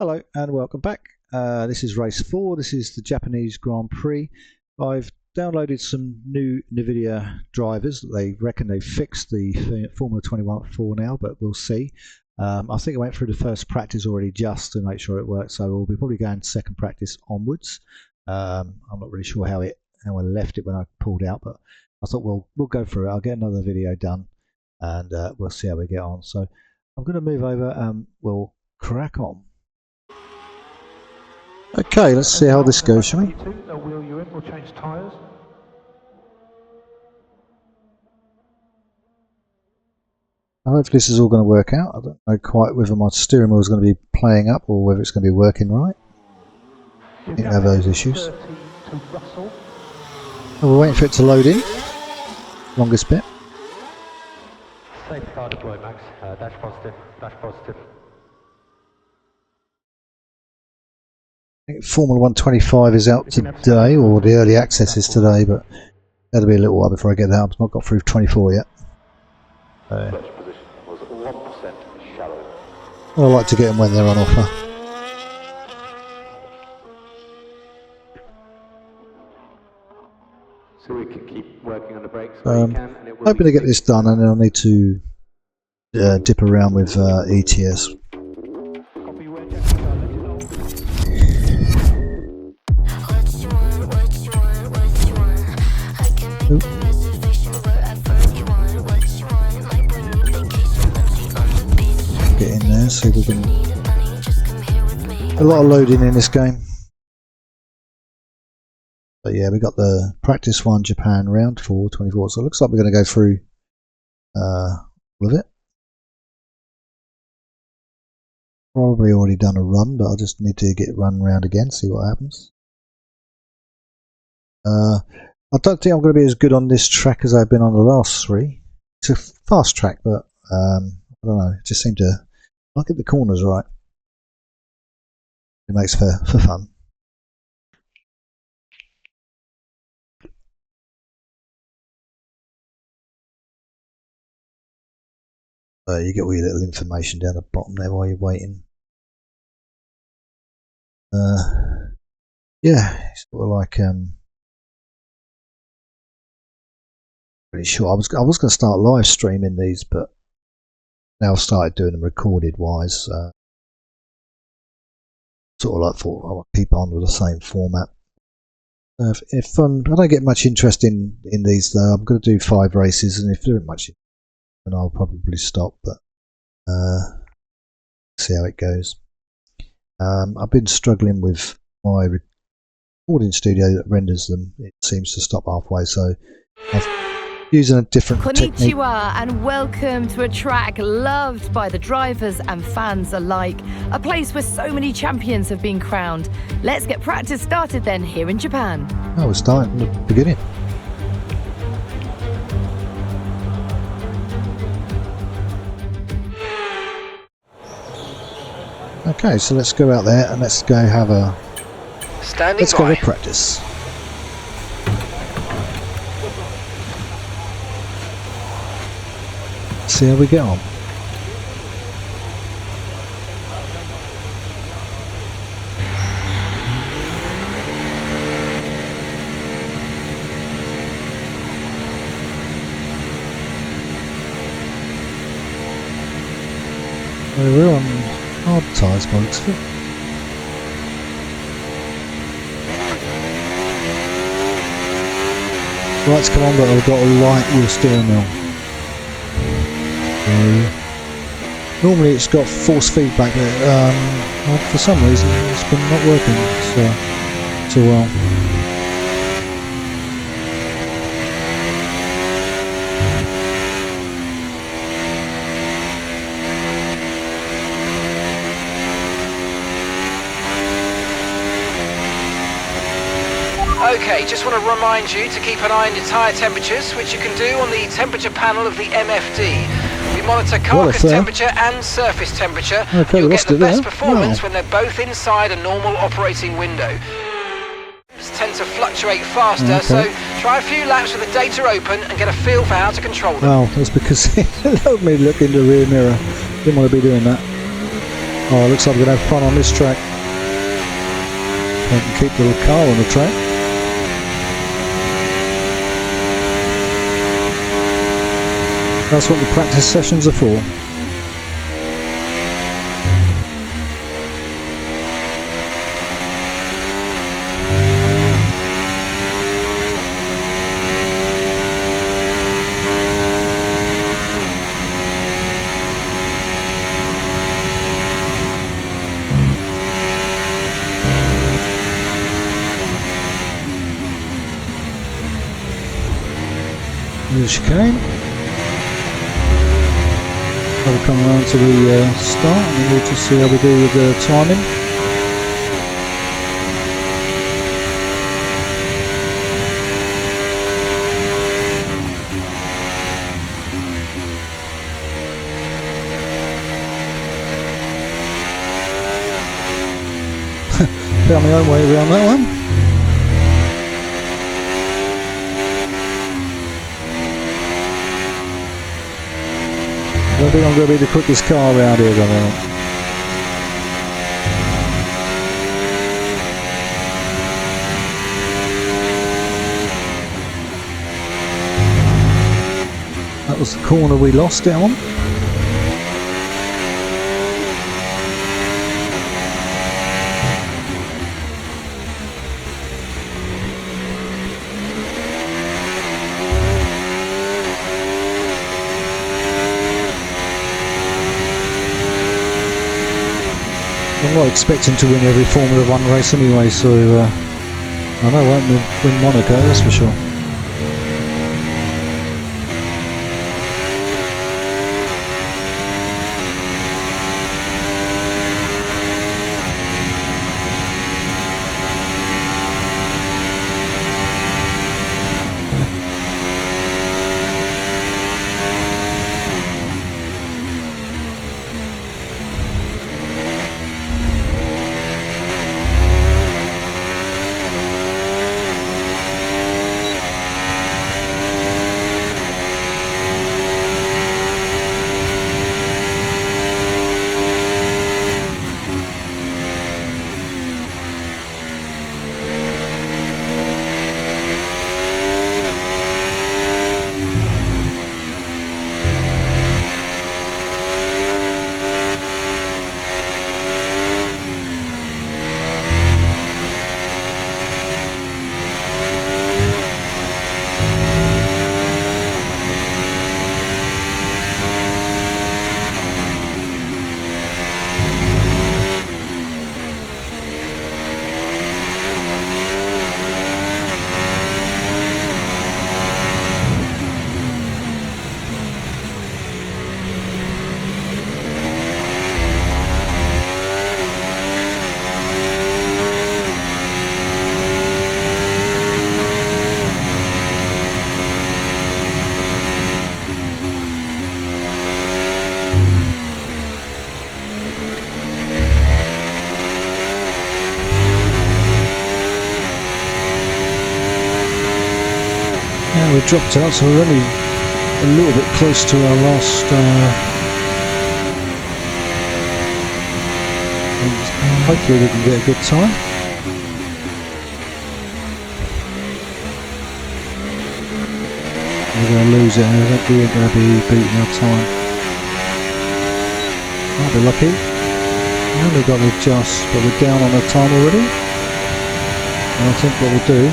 Hello and welcome back. This is race 4. This is the Japanese Grand Prix. I've downloaded some new NVIDIA drivers. They reckon they've fixed the Formula 21.4 now, but we'll see. I think I went through the first practice already just to make sure it works, so we'll be probably going second practice onwards. I'm not really sure how I left it when I pulled out, but I thought we'll go through it. I'll get another video done and we'll see how we get on. So I'm going to move over and we'll crack on. Okay, let's see how this goes, shall we? They'll wheel you in, we'll change tyres. Hopefully this is all going to work out. I don't know quite whether my steering wheel is going to be playing up or whether it's going to be working right. I think I have those issues. Oh, we're waiting for it to load in. Longest bit. Safe car deploy, Max. Dash positive, dash positive. I think Formula 125 is out today, or the early access is today, but that'll be a little while before I get that. I've not got through 24 yet. Clutch position was 1% shallow. I like to get them when they're on offer. So we can keep working on the brakes where you can, and it will hoping to get this done, and then I'll need to dip around with ETS. Copy where Jack's car, let you know. Get in there, see if we can. A lot of loading in this game. But yeah, we got the practice one Japan round 424, so it looks like we're going to go through all of it. Probably already done a run, but I just need to get run round again, see what happens. I don't think I'm going to be as good on this track as I've been on the last three. It's a fast track, but I don't know, it just seemed to not get the corners right. It makes for fun. You get all your little information down the bottom there while you're waiting. Yeah, it's sort of like really sure. I was going to start live streaming these, but now I've started doing them recorded wise. Sort of like thought I want to keep on with the same format. If I don't get much interest in these though, I'm going to do 5 races, and if there isn't much, then I'll probably stop. But see how it goes. I've been struggling with my recording studio that renders them. It seems to stop halfway, so I've using a different technique. Konnichiwa and welcome to a track loved by the drivers and fans alike. A place where so many champions have been crowned. Let's get practice started then here in Japan. Oh, we're starting from the beginning. Okay, so let's go out there and let's go have a let's go to practice. See how we get on. We're on hard tyres by the looks of it. Lights come on, but I've got a light wheel steering wheel. Normally it's got force feedback, but for some reason it's been not working so well. Okay, just want to remind you to keep an eye on your tyre temperatures, which you can do on the temperature panel of the MFD. We monitor carcass temperature and surface temperature. Okay, you'll get the best performance when they're both inside a normal operating window. Tend to fluctuate faster, so try a few laps with the data open and get a feel for how to control them. Well, that's because it allowed me to look in the rear mirror. Didn't want to be doing that. Oh, it looks like we're going to have fun on this track. I can keep the little car on the track. That's what the practice sessions are for. Here's the chicane. I'll come around to the start and then we'll just see how we do with the timing. Found my own way around that one. I think I'm going to be the quickest car around here, don't I? That was the corner we lost it on. I'm not expecting to win every Formula 1 race anyway, so I know I won't win Monaco, that's for sure. Yeah, we dropped out, so we're only a little bit close to our last. Hopefully, we can get a good time. We're going to lose it, and I think we're going to be beating our time. Might be lucky. We only got to adjust, but we're down on the time already. And I think what we'll do.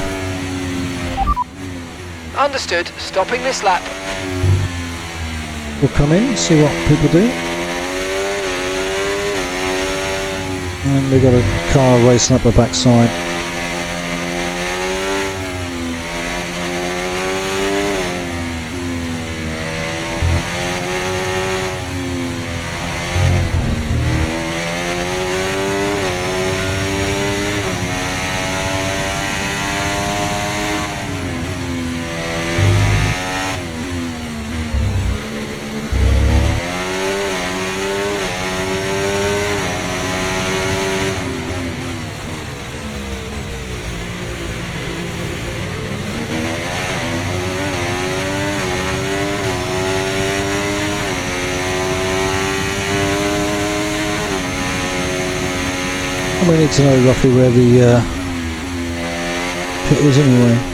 Understood. Stopping this lap. We'll come in, see what people do. And we've got a car racing up the backside. And we need to know roughly where the pit is anyway.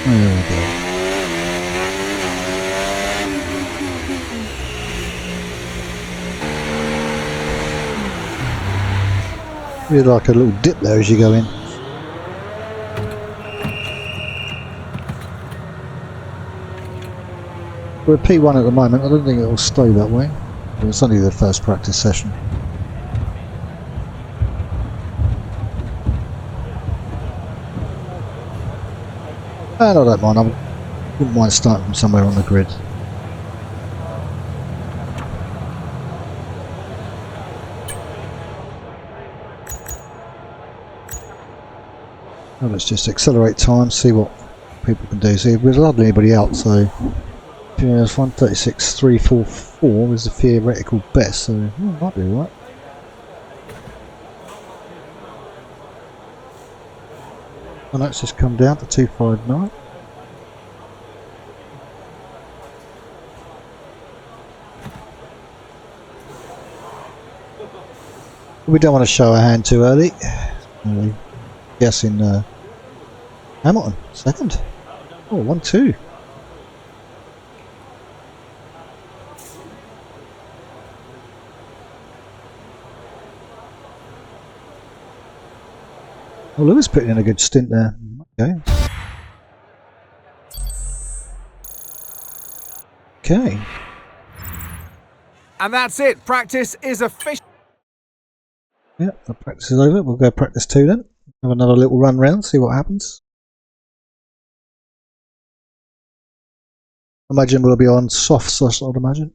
There we go. Really like a little dip there as you go in. We're at P1 at the moment. I don't think it will stay that way. It's only the first practice session. And I don't mind. I wouldn't mind starting from somewhere on the grid. Well, let's just accelerate time, see what people can do. See, there's hardly anybody out, so there's 136.344 is the theoretical best, so might be alright. And that's just come down to 259. We don't want to show our hand too early. Guessing Hamilton, second. Oh, 1-2. Well, Lewis putting in a good stint there. Okay. Okay. And that's it. Practice is official. Yeah, the practice is over. We'll go practice 2 then. Have another little run round, see what happens. Imagine we'll be on softs, I'd imagine.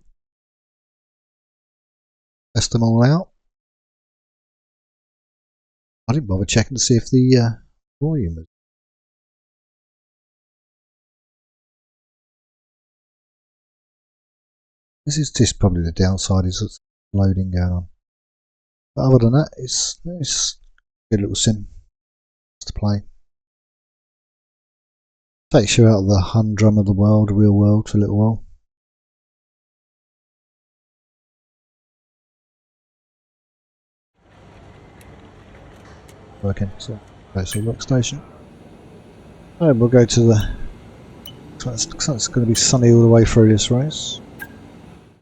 Test them all out. I didn't bother checking to see if the volume is. This is just probably the downside, is it's loading going on. But other than that, it's a good little sim to play. Takes you out of the humdrum of the world, real world, for a little while. Working, so go to the workstation. And we'll go to the. Looks like it's going to be sunny all the way through this race. I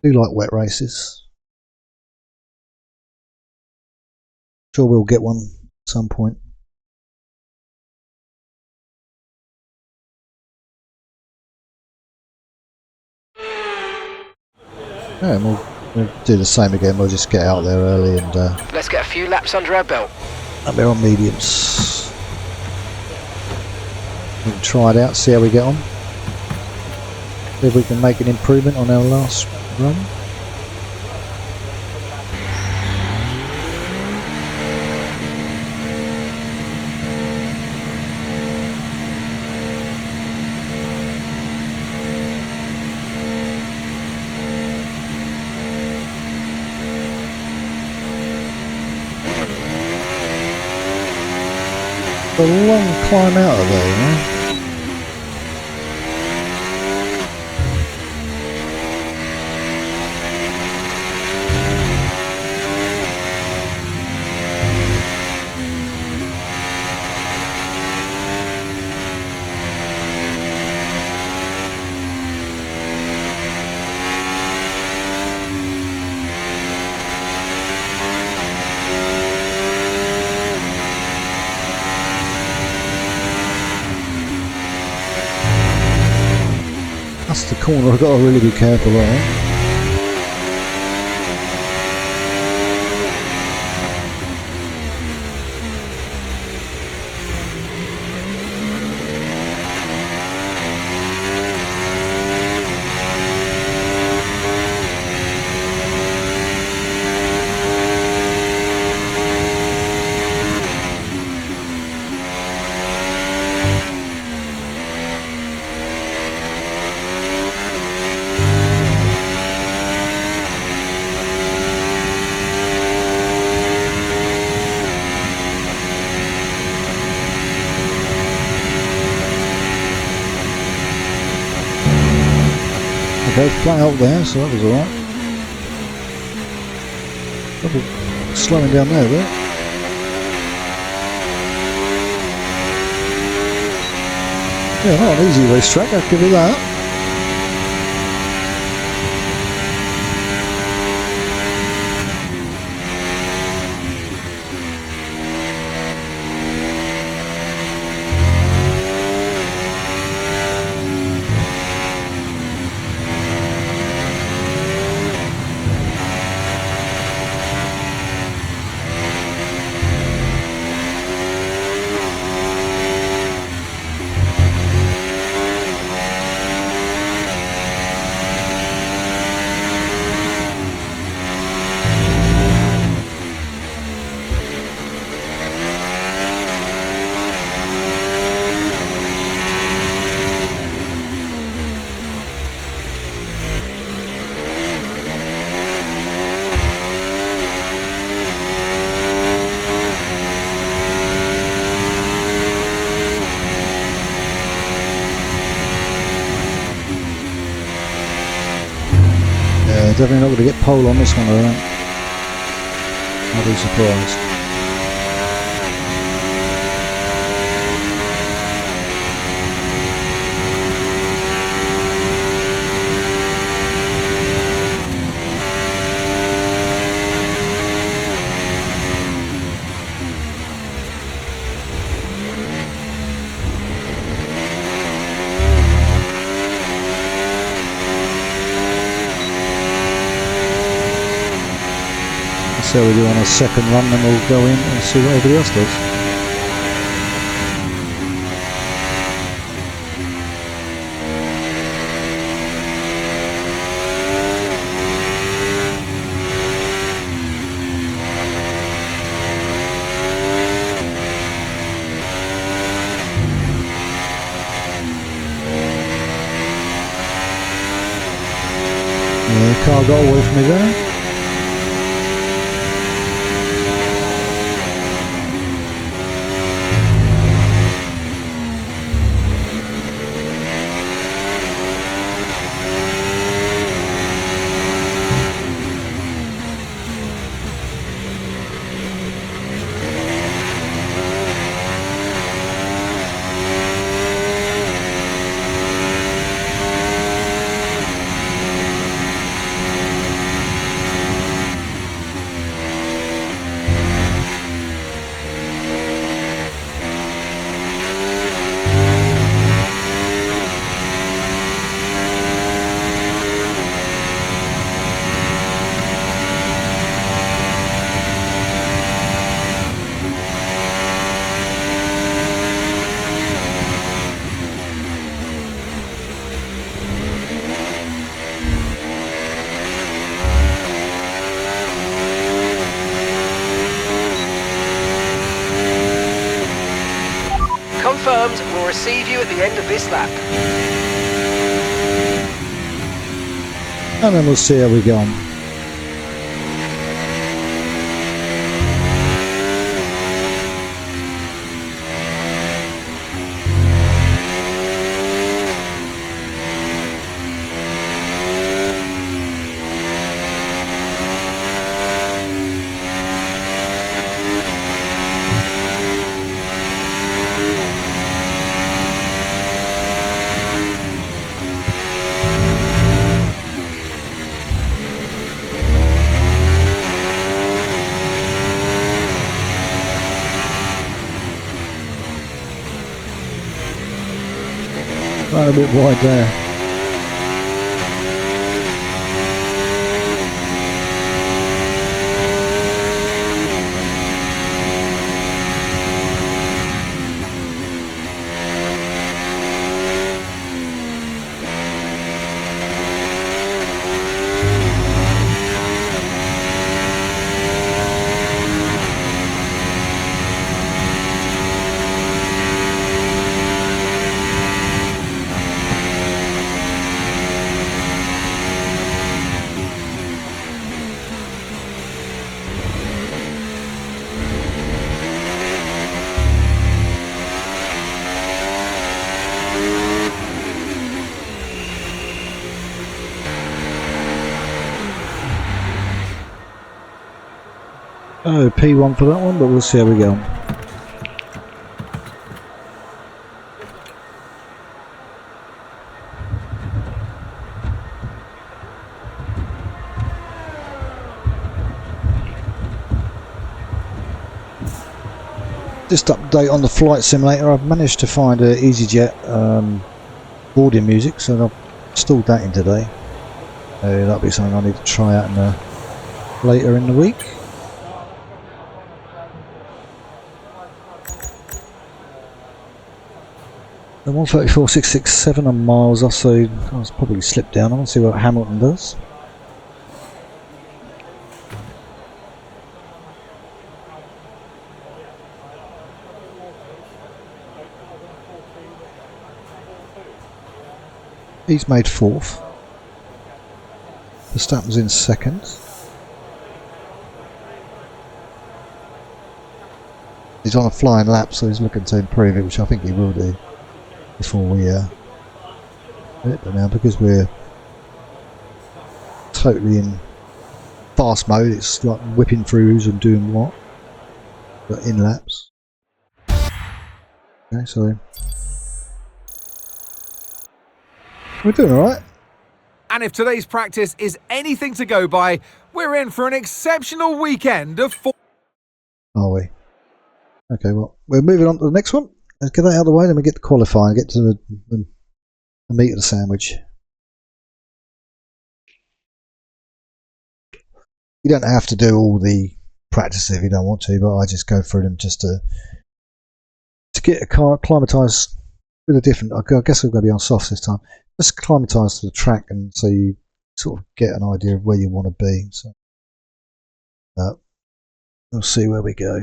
do like wet races. Sure, we'll get one at some point. Yeah, and we'll do the same again. We'll just get out there early and. Let's get a few laps under our belt. And we're on mediums. We can try it out, see how we get on. See if we can make an improvement on our last run. A long climb out of there, you know? That's the corner I've got to really be careful of. Okay, flat out there, so that was alright. Double slowing down there, though. Yeah, not an easy racetrack, I'll give you that. Definitely not going to get pole on this one, I don't. I'll be surprised. So we do on a second run, then we'll go in and see what everybody else does. Yeah, the car got away from me there. Confirmed, we'll receive you at the end of this lap. And then we'll see how we go on. Quite a bit wide there. Oh, P1 for that one, but we'll see how we go. Just update on the flight simulator. I've managed to find a EasyJet boarding music, so I've installed that in today. That'll be something I need to try out later in the week. The 134.667 on miles or so. I was probably slipped down. I want to see what Hamilton does. He's made 4th. Verstappen's in 2nd. He's on a flying lap, so he's looking to improve it, which I think he will do before we but now because we're totally in fast mode, it's like whipping through who's and doing what, but in laps. Okay, so we're doing alright. And if today's practice is anything to go by, we're in for an exceptional weekend of Are we? Okay, well, we're moving on to the next one. Let's get that out of the way, then we get to qualifying, get to the meat of the sandwich. You don't have to do all the practices if you don't want to, but I just go through them just to get a car acclimatised with a different. I guess we're going to be on softs this time. Just acclimatised to the track, and so you sort of get an idea of where you want to be. So we'll see where we go.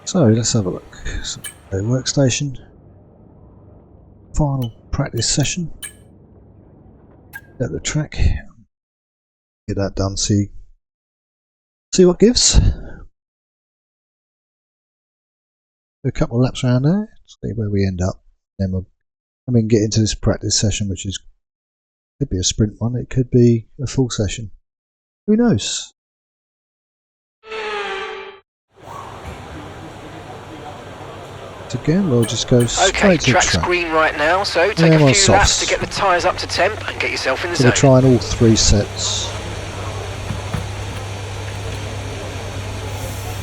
So let's have a look. So, workstation. Final practice session. At the track. Get that done. See what gives. Do a couple of laps around there. See where we end up. Then we'll get into this practice session, which could be a sprint one. It could be a full session. Who knows? Again, we'll just go straight to track's track. green right now, so take a few laps to get the tyres up to temp and get yourself in the zone. We're trying all 3 sets.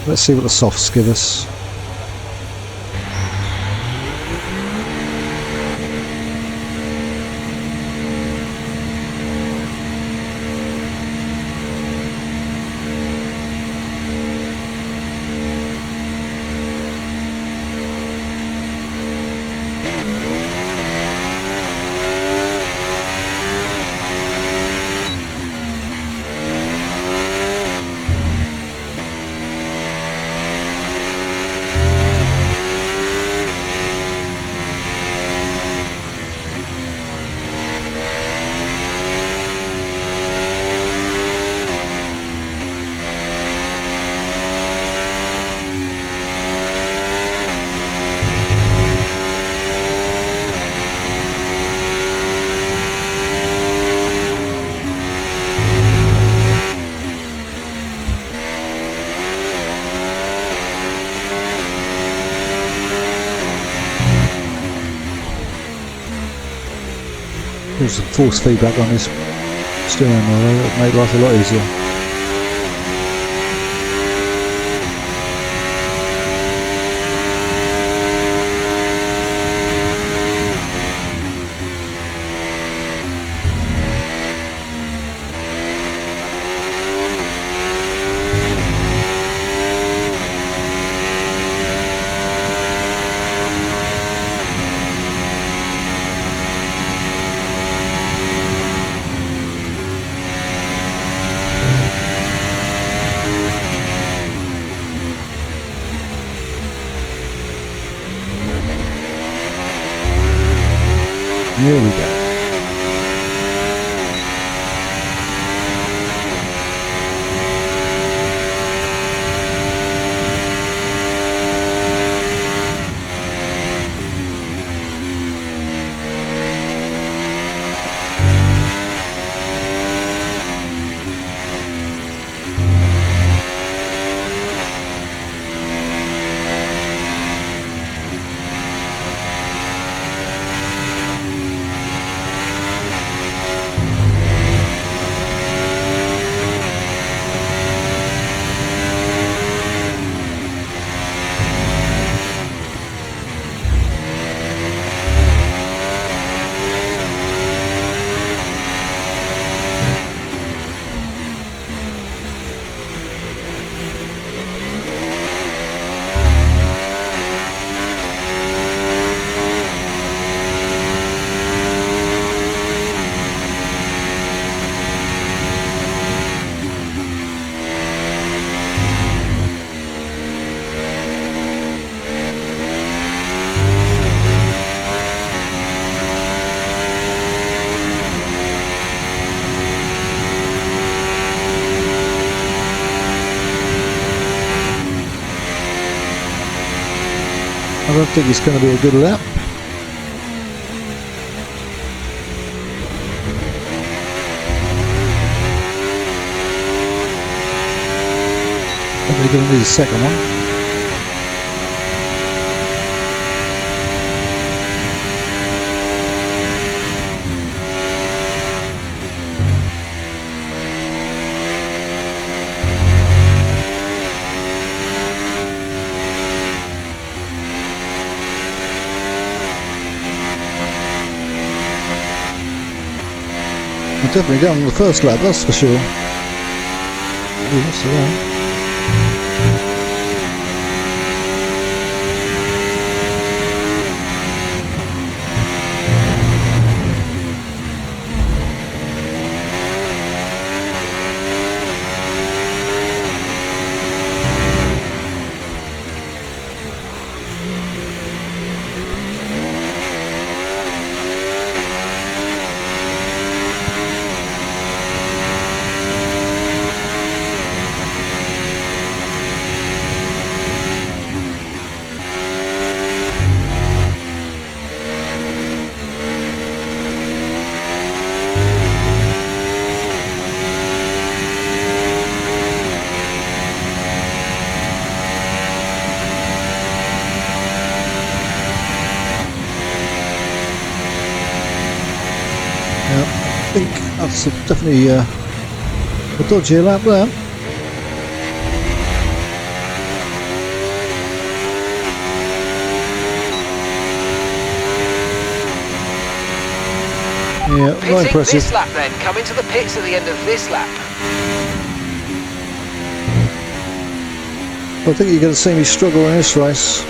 Let's see what the softs give us. There's some force feedback on this steering wheel, it'll make life a lot easier. here we go. I don't think it's going to be a good lap. Probably going to need a second one. We've definitely done the first lap, that's for sure. Ooh, what's that? I think that's definitely a dodgy lap there. Yeah, not Pitting impressive. this lap then, coming to the pits at the end of this lap. I think you're going to see me struggle in this race.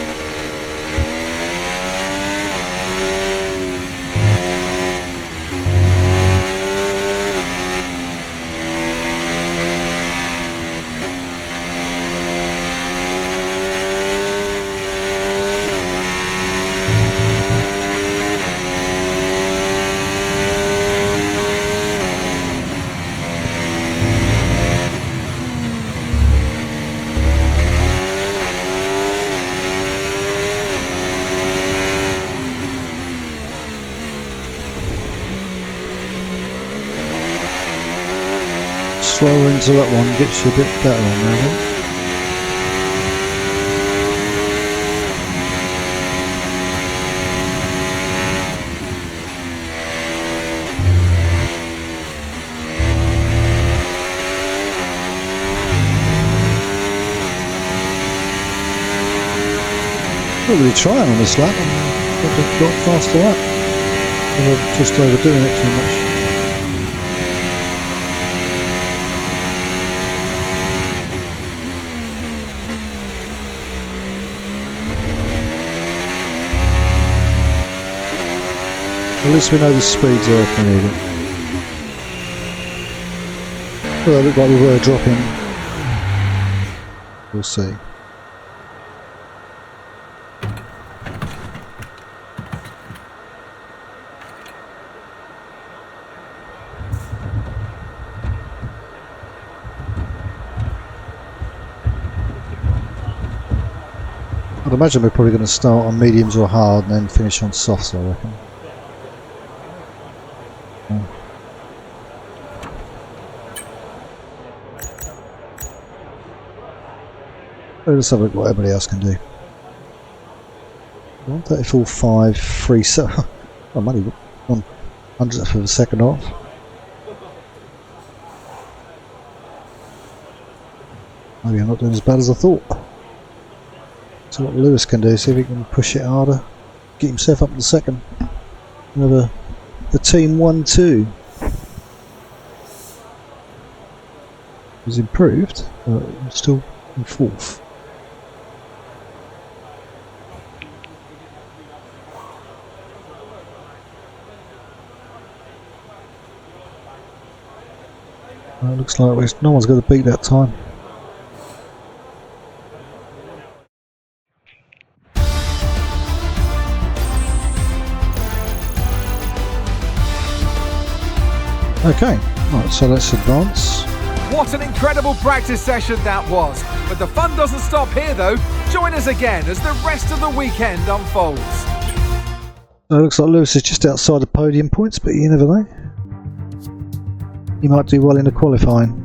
Slower into that one gets you a bit better on there, I think. Not really trying on this lap. I think I've got faster lap. I'm just overdoing it too much. At least we know the speed's there if we need it. Well, it looked like we were dropping. We'll see. imagine we're probably going to start on mediums or hard and then finish on softs, I reckon. Let's have a look what everybody else can do. 134.5, 3 so I'm only 100th of a second off. Maybe I'm not doing as bad as I thought. So what Lewis can do, see if he can push it harder, get himself up to the second. Another the team 1-2. He's improved, but still in fourth. It looks like no one's going to beat that time. Okay, right, so let's advance. What an incredible practice session that was. But the fun doesn't stop here though. Join us again as the rest of the weekend unfolds. So it looks like Lewis is just outside the podium points, but you never know. He might do well in the qualifying.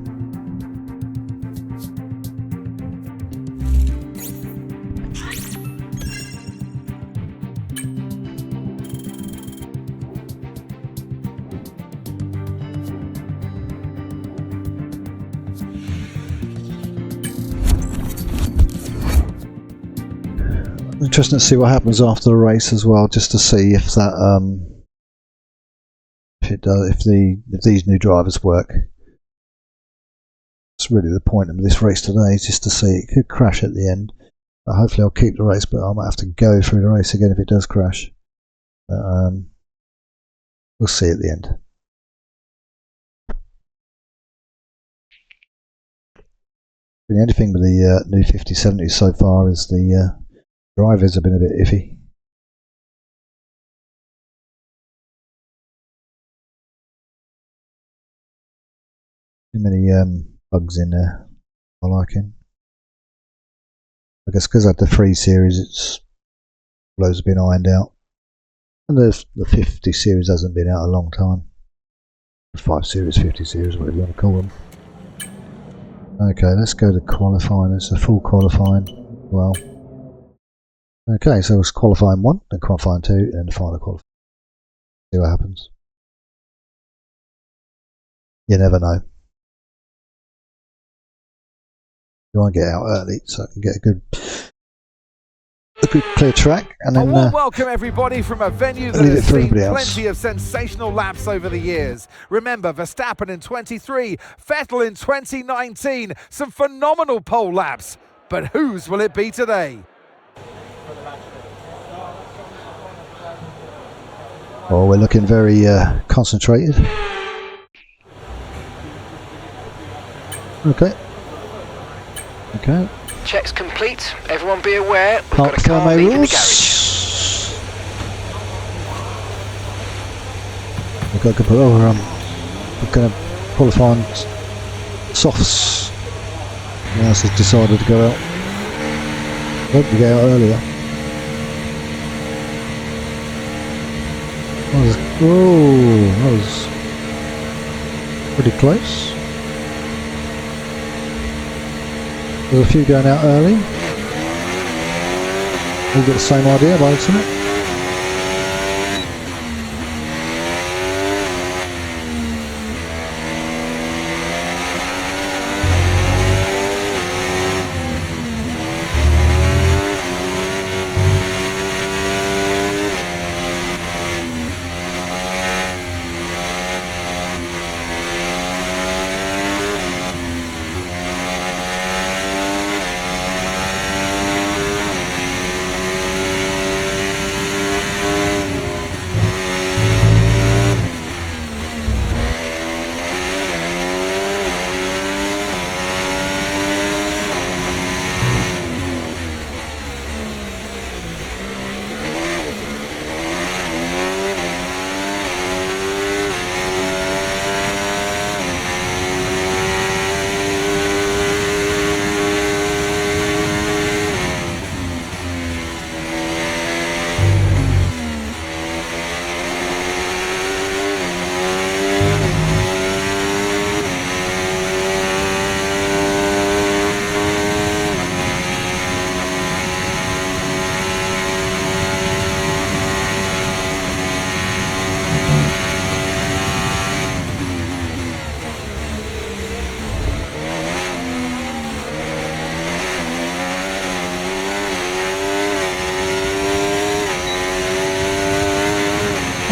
Interesting to see what happens after the race as well, just to see if that if these new drivers work. It's really the point of this race today, is just to see. It could crash at the end. Hopefully I'll keep the race, but I might have to go through the race again if it does crash. We'll see at the end. The only thing with the new 5070s so far is the drivers have been a bit iffy. Too many bugs in there I like him. I guess because I had the 3 series, it's loads have been ironed out. And the 50 series hasn't been out a long time. The 5 series, 50 series, whatever you want to call them. Okay, let's go to qualifying. It's a full qualifying. Well. Okay, so it's qualifying 1, then qualifying 2, and the final qualifying. See what happens. You never know. You want to get out early so I can get a good clear track, and then a warm welcome everybody from a venue that has seen plenty of sensational laps over the years. Remember Verstappen in 23, Vettel in 2019, some phenomenal pole laps. But whose will it be today? Oh, we're looking very concentrated. Okay. Okay. Checks complete. Everyone be aware. We've Park got a car my leaving the rules. garage. We've got to put over. We're going to qualify on softs. Everyone else has decided to go out. Hope we get out earlier. That was pretty close. There's a few going out early. All got the same idea by the looks of it.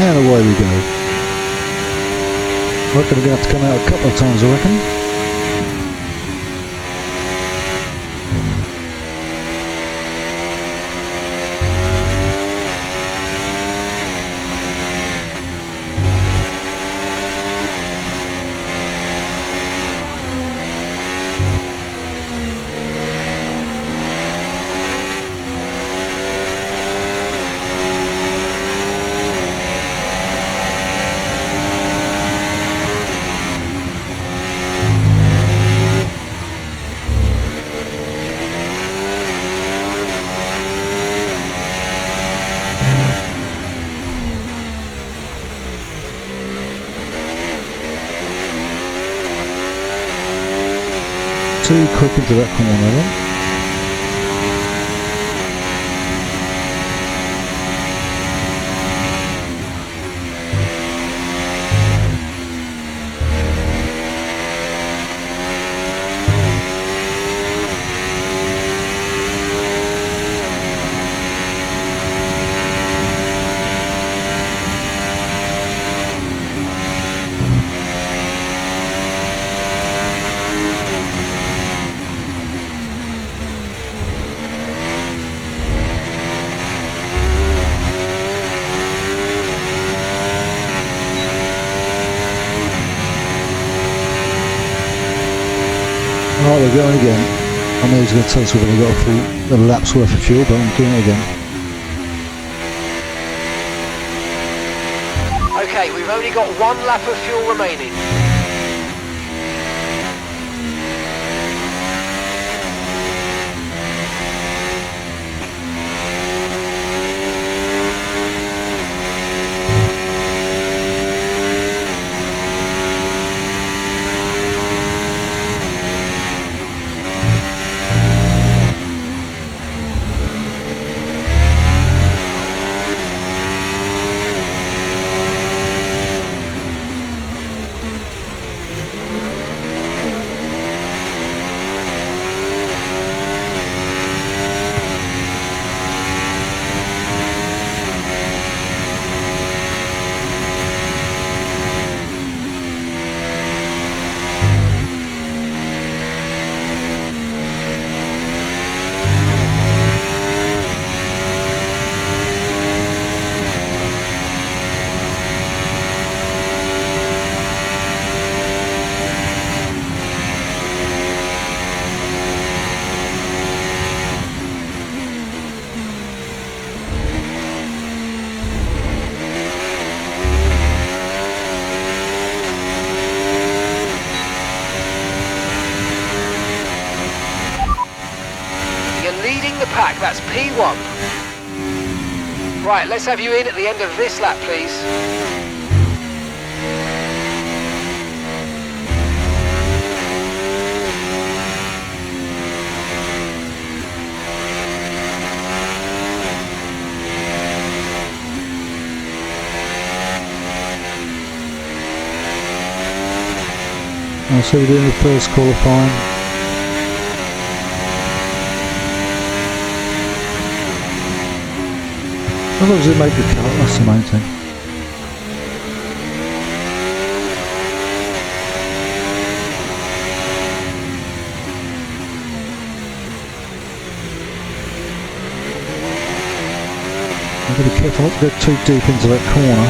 And away we go. We're going to have to come out a couple of times, I reckon. Too quick into that corner then. Right, we're going again. I know he's going to tell us we've only got a full lap's worth of fuel, but I'm doing it again. Okay, we've only got 1 lap of fuel remaining. The pack, that's P1. Right, let's have you in at the end of this lap, please. So we're doing the first qualifying. As long as they make the cut, that's the main thing. I've got to be careful not to get too deep into that corner.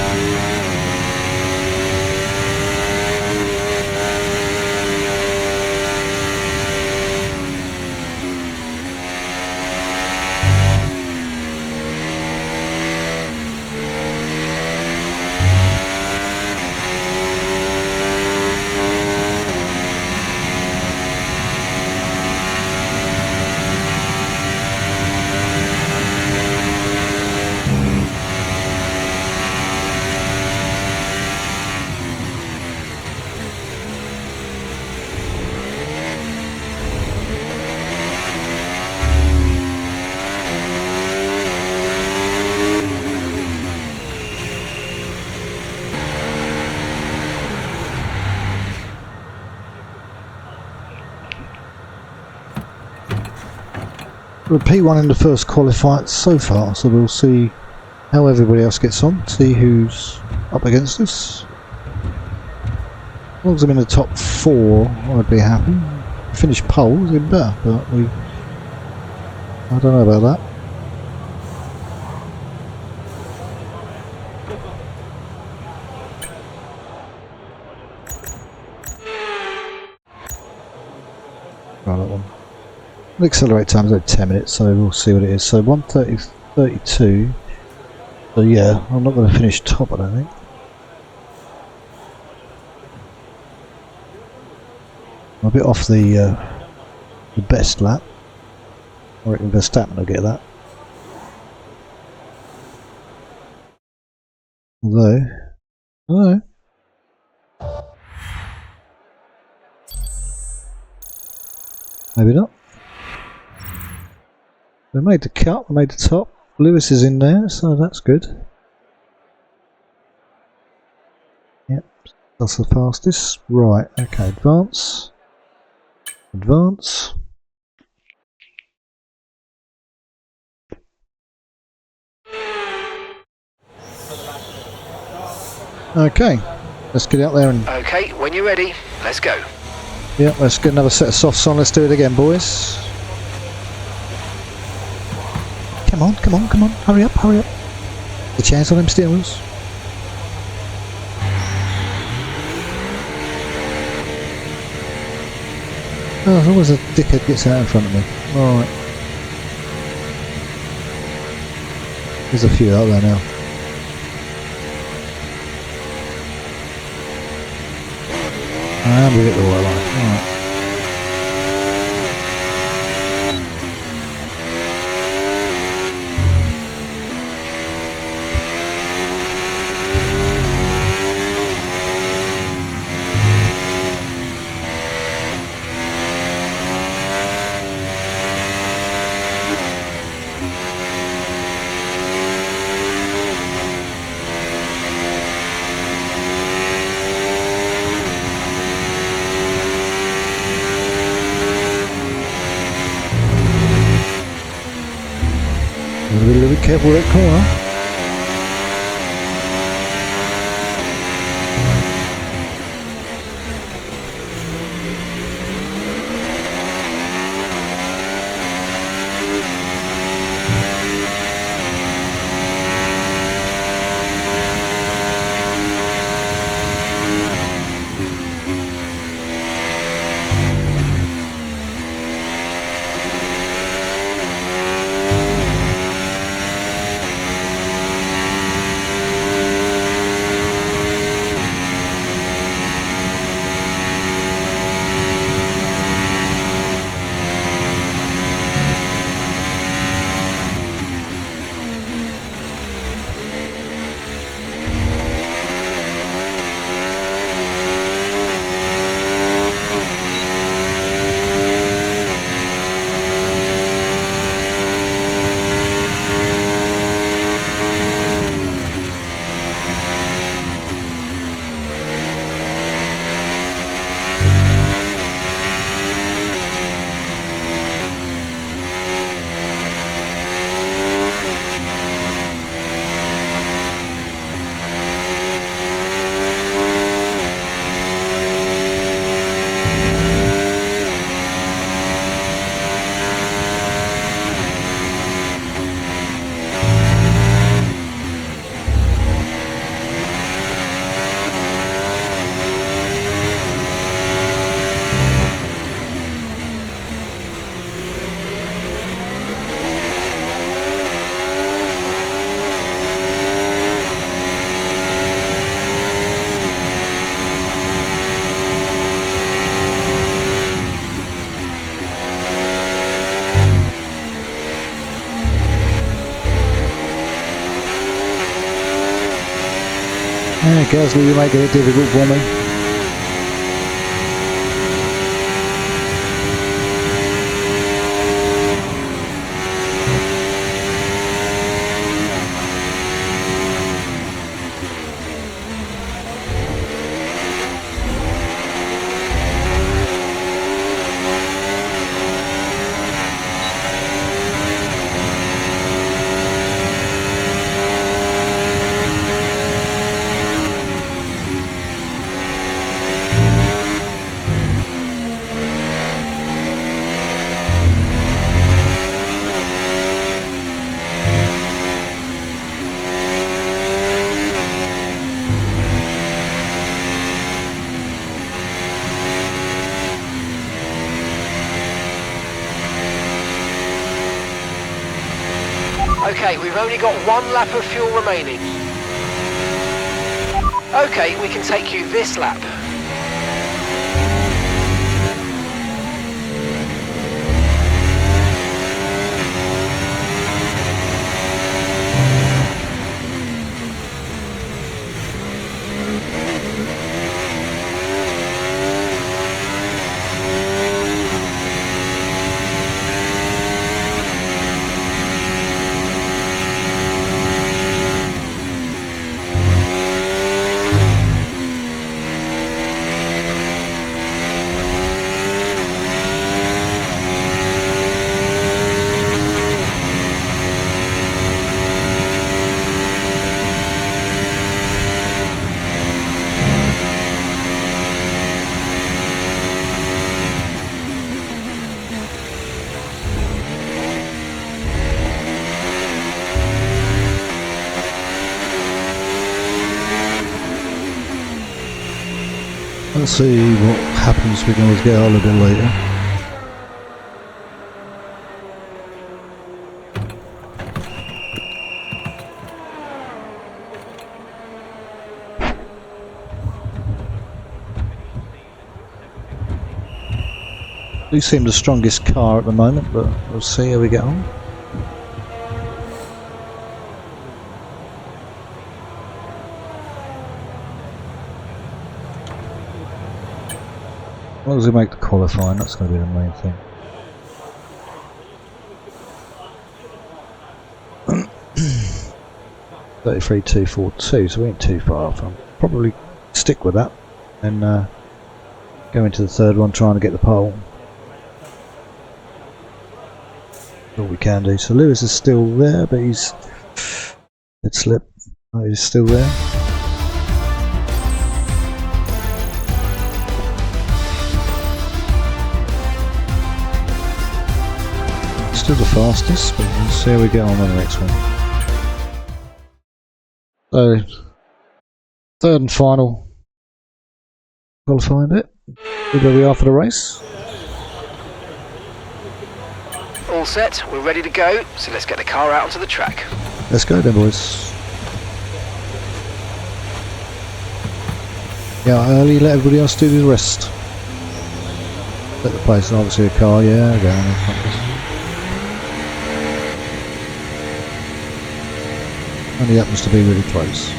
We're P1 in the first qualifier so far, so we'll see how everybody else gets on, see who's up against us. As long as I'm in the top 4, I'd be happy. Finish pole is even better, but I don't know about that. Right, that one. The accelerate time is like 10 minutes, so we'll see what it is. So 1:30:32. So yeah, I'm not going to finish top, I don't think. I'm a bit off the best lap. I reckon Verstappen will get that. Although, I don't know. Maybe not. We made the cut, we made the top. Lewis is in there, so that's good. Yep, that's the fastest. Right, okay, advance. Advance. Okay, let's get out there and... Okay, when you're ready, let's go. Yeah, let's get another set of softs on. Let's do it again, boys. Come on, come on, come on. Hurry up, hurry up. The chance on them steering wheels. Oh, there's always a dickhead gets out in front of me. Alright. There's a few out there now. And we get the white line. Alright. A little bit careful with that corner. Yeah, Gasly, you're making it difficult for me. Okay, we've only got 1 lap of fuel remaining. Okay, we can take you this lap. Let's see what happens. We can always get on a bit later. Do seem the strongest car at the moment, but we'll see how we get on. As long as we make the qualifying, that's going to be the main thing. $33,242, so we ain't too far off. I'll probably stick with that and go into the third one trying to get the pole. All we can do. So Lewis is still there, but he's dead slip. Oh, he's still there. Still the fastest, but we'll see how we get on the next one. So, third and final qualifying bit. Where we are for the race. All set, we're ready to go, so let's get the car out onto the track. Let's go then, boys. Yeah, early, let everybody else do the rest. Let the place, and obviously a car, yeah, go on in front of us. Only happens to be really close.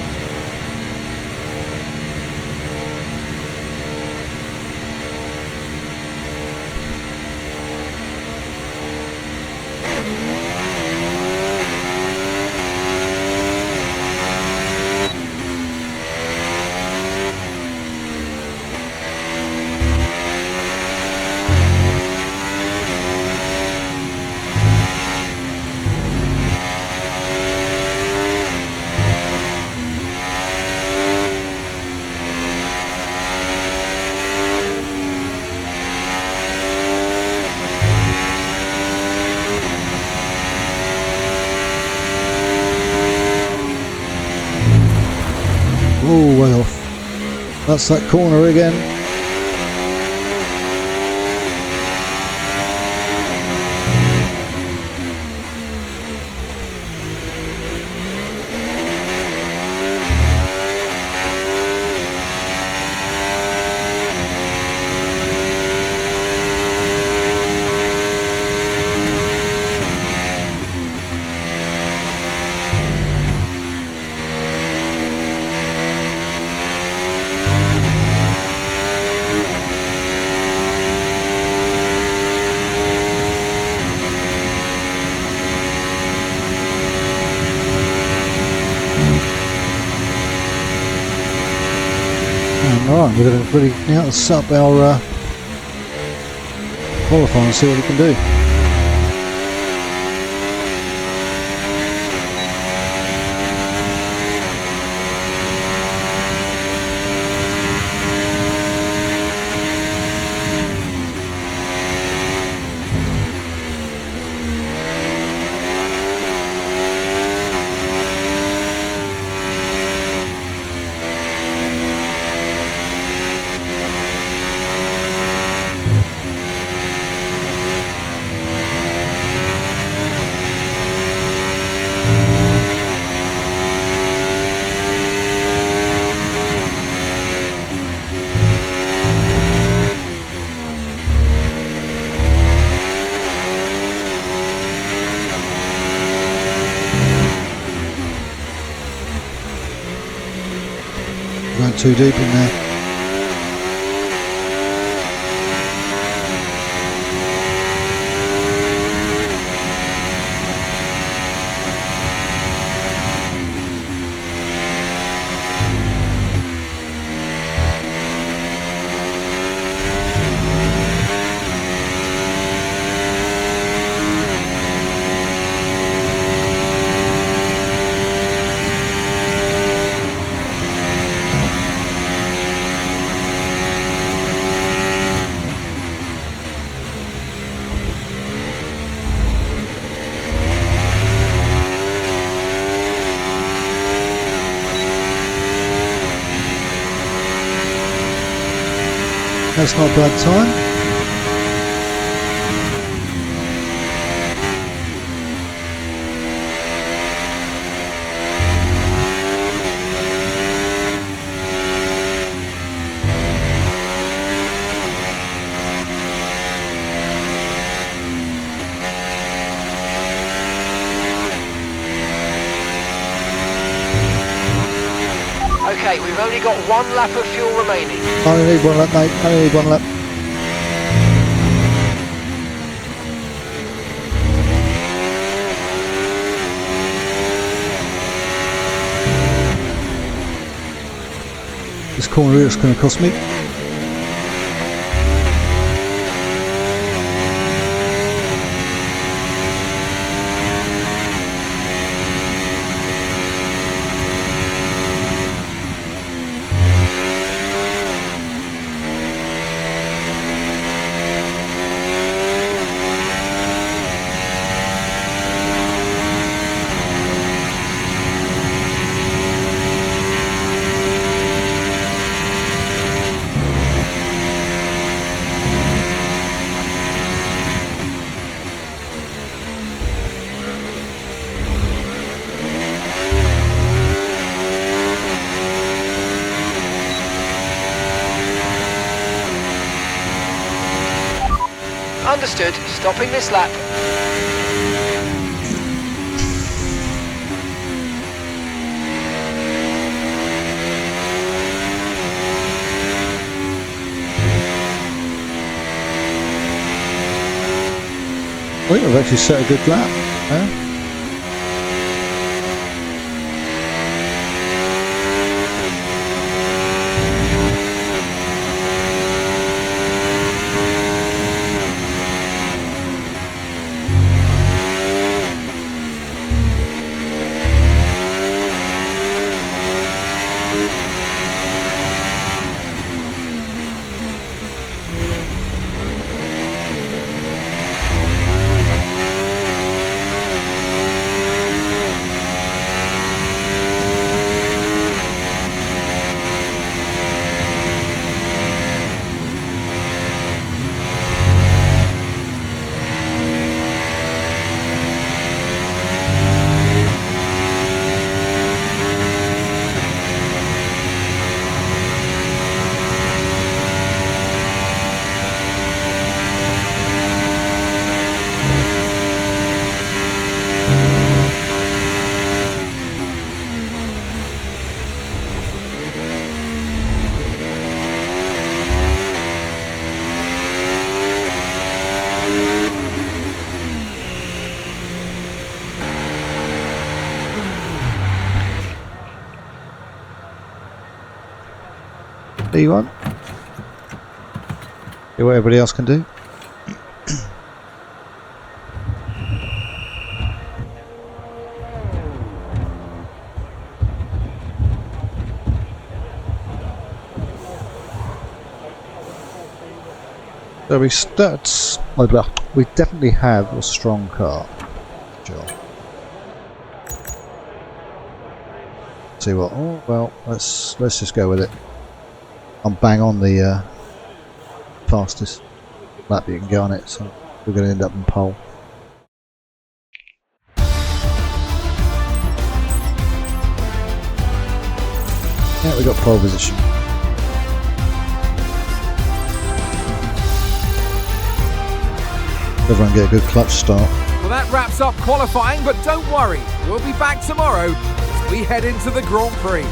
Oh, way off. That's that corner again. Alright, we're going to really set up our qualifying and see what we can do. too deep in there. That's not a bad time. Okay, we've only got 1 lap of fuel remaining. I only need 1 lap, mate. I only need 1 lap. This corner here is going to cost me. Understood. Stopping this lap. I think we've actually set a good lap. Huh? E1. Do what everybody else can do. So we definitely have a strong car. Sure. See what? Oh well, let's just go with it. I'm bang on the fastest lap you can get on it, so we're going to end up in pole. Yeah, we got pole position. Everyone get a good clutch start. Well, that wraps up qualifying, but don't worry, we'll be back tomorrow as we head into the Grand Prix.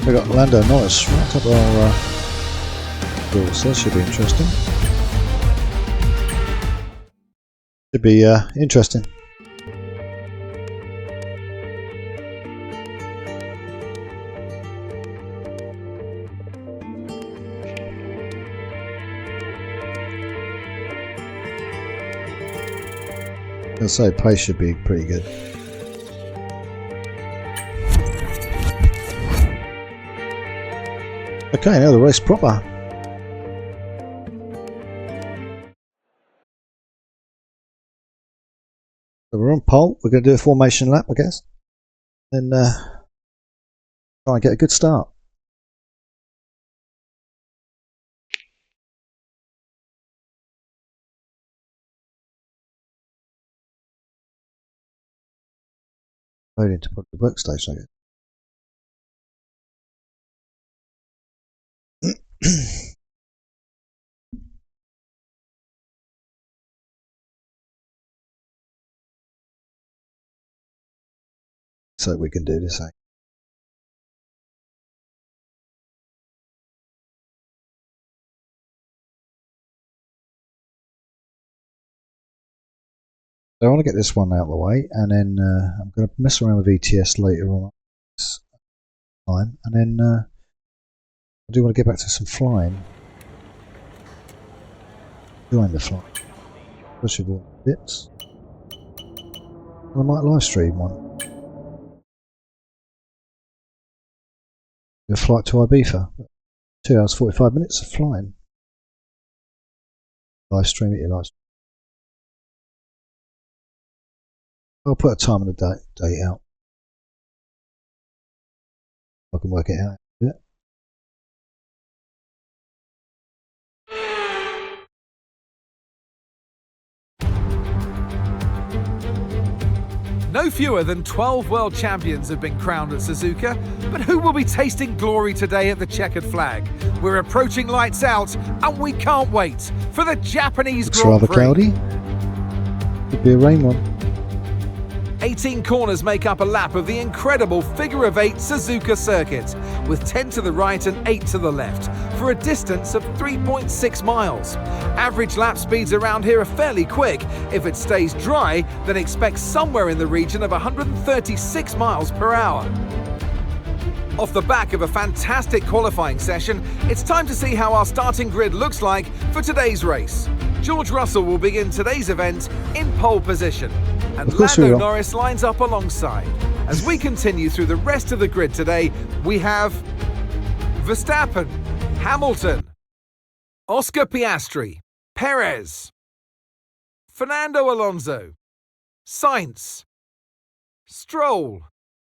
We got Lando Norris right up our doors, so that should be interesting. Should be interesting. I'd say pace should be pretty good. Okay, now the race proper. So we're on pole. We're going to do a formation lap, I guess. Then try and get a good start. Load into the workstation, I guess. So we can do this. So I want to get this one out of the way, and then I'm going to mess around with ETS later on this time, and then I do want to get back to some flying. Join the flight. First of all, bits. I might live stream one. A flight to Ibiza. 2 hours 45 minutes of flying. Live stream it, you live stream. I'll put a time and a date out. I can work it out. Yeah. No fewer than 12 world champions have been crowned at Suzuka, but who will be tasting glory today at the checkered flag? We're approaching lights out, and we can't wait for the Japanese Grand Prix. It's rather cloudy. Could be a rain one. 18 corners make up a lap of the incredible figure-of-8 Suzuka circuit, with 10 to the right and 8 to the left, for a distance of 3.6 miles. Average lap speeds around here are fairly quick. If it stays dry, then expect somewhere in the region of 136 miles per hour. Off the back of a fantastic qualifying session, it's time to see how our starting grid looks like for today's race. George Russell will begin today's event in pole position, and Lando Norris lines up alongside. As we continue through the rest of the grid today, we have Verstappen, Hamilton, Oscar Piastri, Perez, Fernando Alonso, Sainz, Stroll,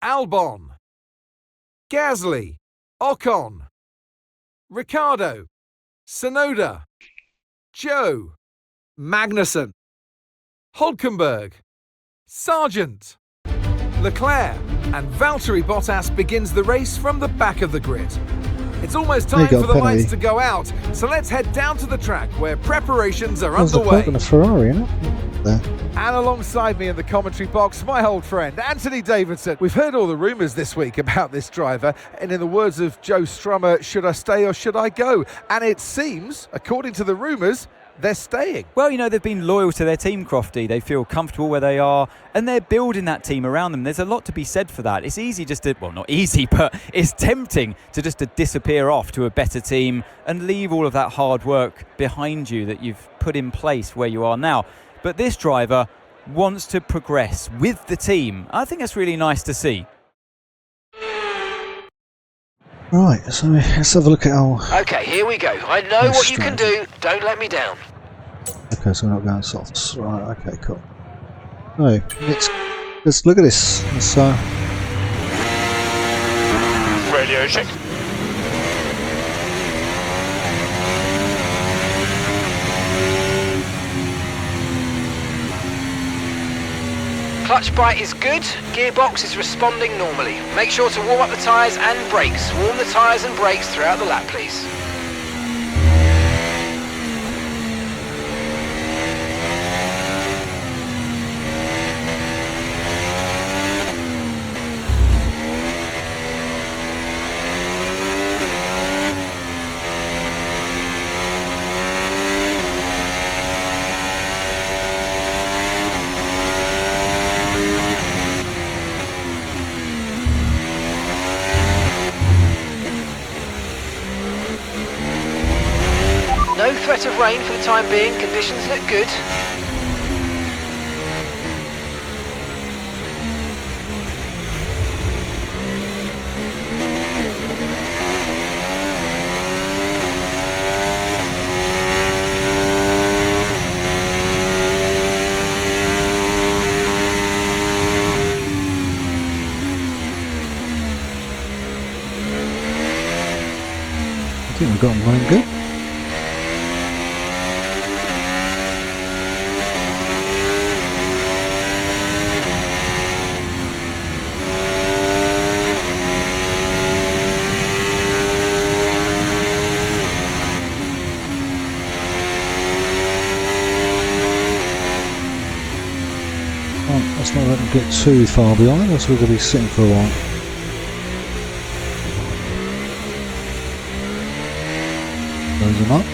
Albon, Gasly, Ocon, Ricciardo, Tsunoda, Joe, Magnussen, Hülkenberg, Sargent, Leclerc, and Valtteri Bottas begins the race from the back of the grid. It's almost time for the lights to go out, so let's head down to the track where preparations are underway. A Ferrari, isn't it? And alongside me in the commentary box, my old friend, Anthony Davidson. We've heard all the rumours this week about this driver, and in the words of Joe Strummer, should I stay or should I go? And it seems, according to the rumours, they're staying. Well, you know, they've been loyal to their team, Crofty. They feel comfortable where they are, and they're building that team around them. There's a lot to be said for that. It's easy just to, well, not easy, but it's tempting to just to disappear off to a better team and leave all of that hard work behind you that you've put in place where you are now. But this driver wants to progress with the team. I think that's really nice to see. Right, so let's have a look at our... Okay, here we go. I know what you can do. Don't let me down. Okay, so we're not going softs. Right, okay, cool. No, let's look at this. Let's, radio check. Clutch bite is good, gearbox is responding normally. Make sure to warm up the tyres and brakes. Warm the tyres and brakes throughout the lap, please. bit of rain for the time being, conditions look good. I think we've got them running good. Oh, let's not let them get too far behind, else we're going to be sitting for a while. Close them up.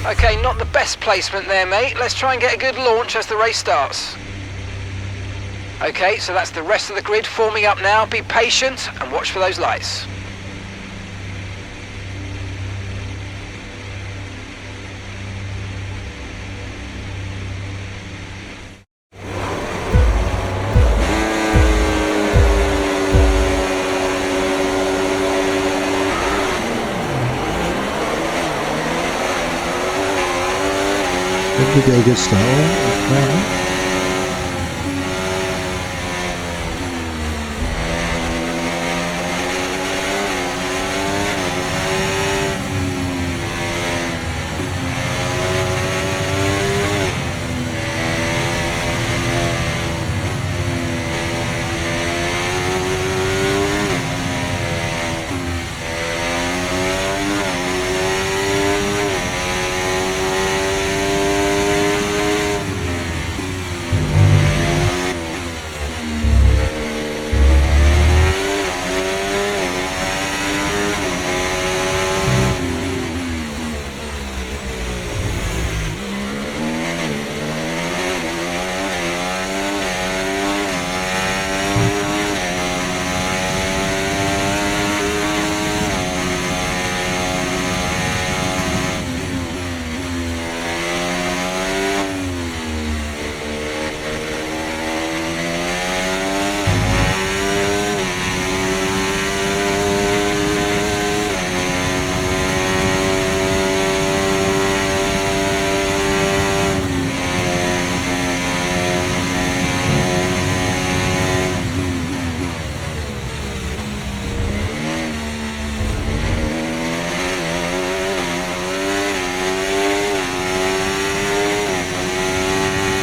Okay, not the best placement there, mate. Let's try and get a good launch as the race starts. Okay, so that's the rest of the grid forming up now. Be patient and watch for those lights. Did we get a good start?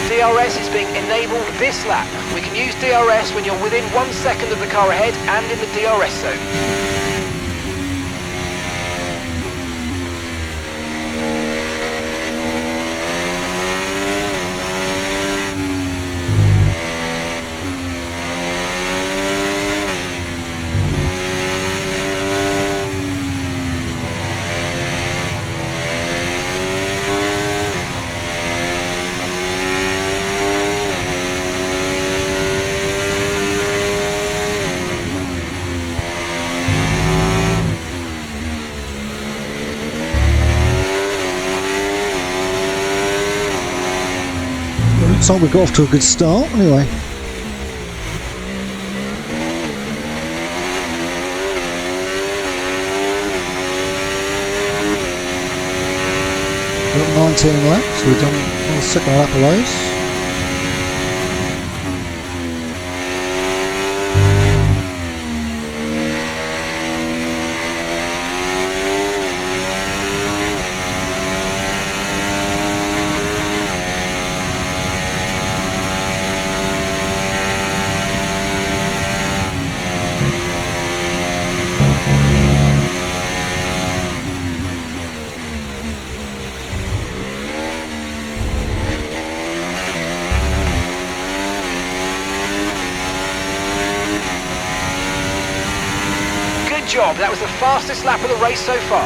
DRS is being enabled this lap. We can use DRS when you're within 1 second of the car ahead and in the DRS zone. Looks like we got off to a good start anyway. We've got 19 laps, we've done the second lap of those. job. That was the fastest lap of the race so far.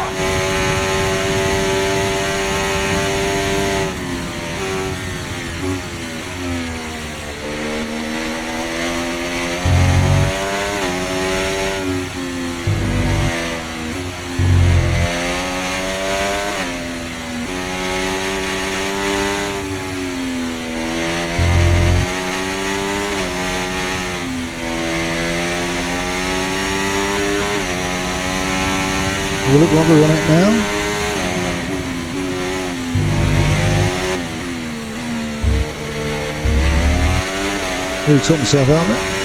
Will it longer on it now? Really took myself out there.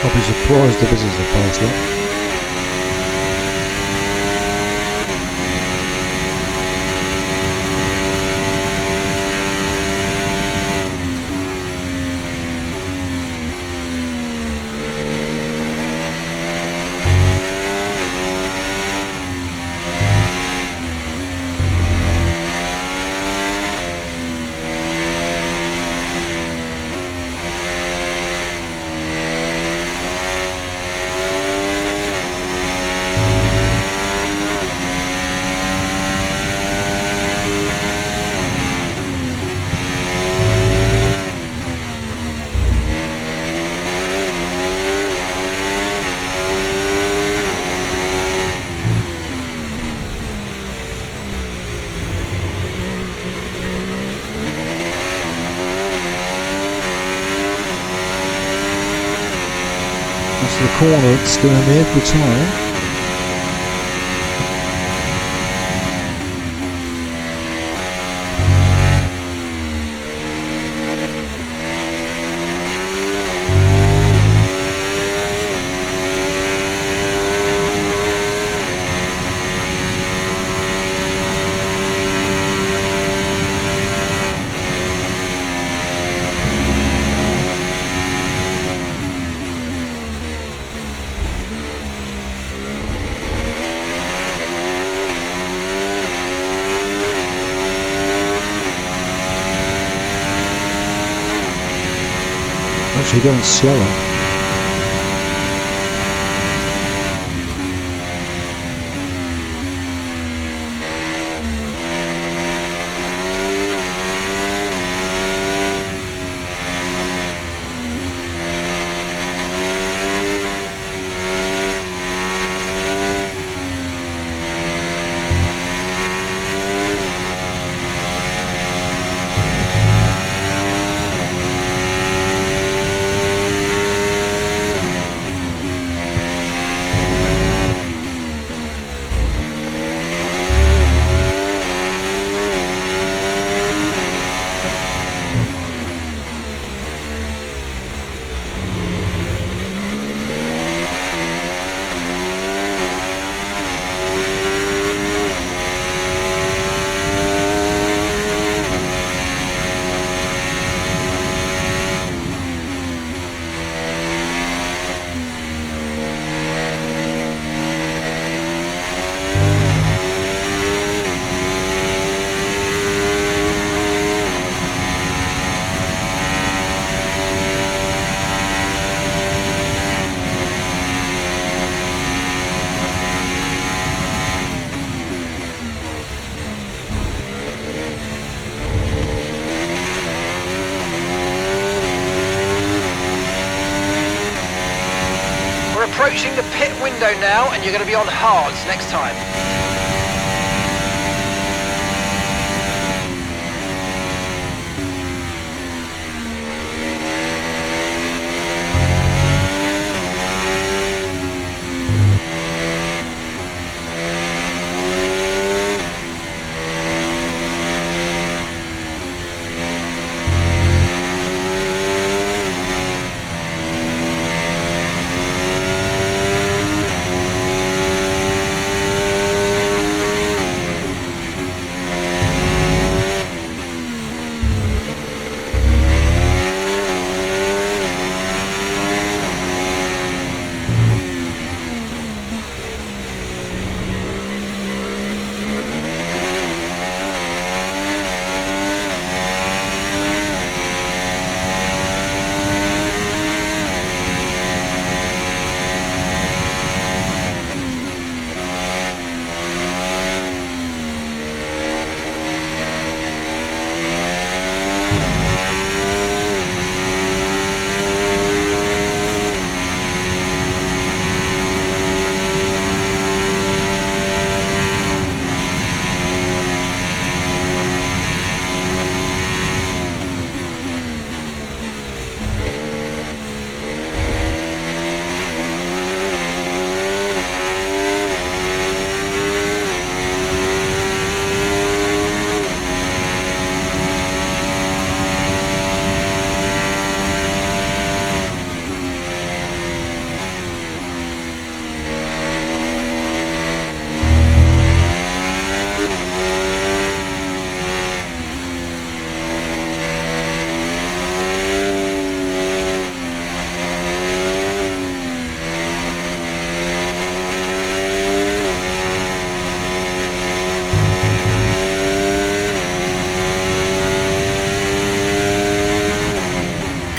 I'll be surprised if this is the fast lap. That's the corner, it's doing the every time. Actually going slower. approaching the pit window now, and you're going to be on hards next time.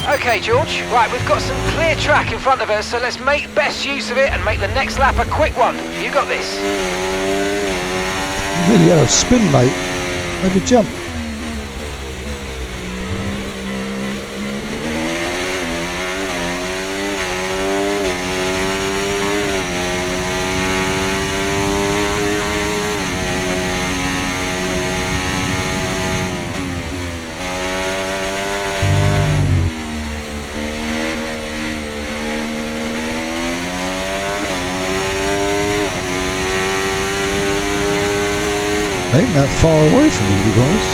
Okay, George, right, we've got some clear track in front of us, so let's make best use of it and make the next lap a quick one. You got this. You really had a spin, mate. Maybe jump. Ain't that far away from you guys.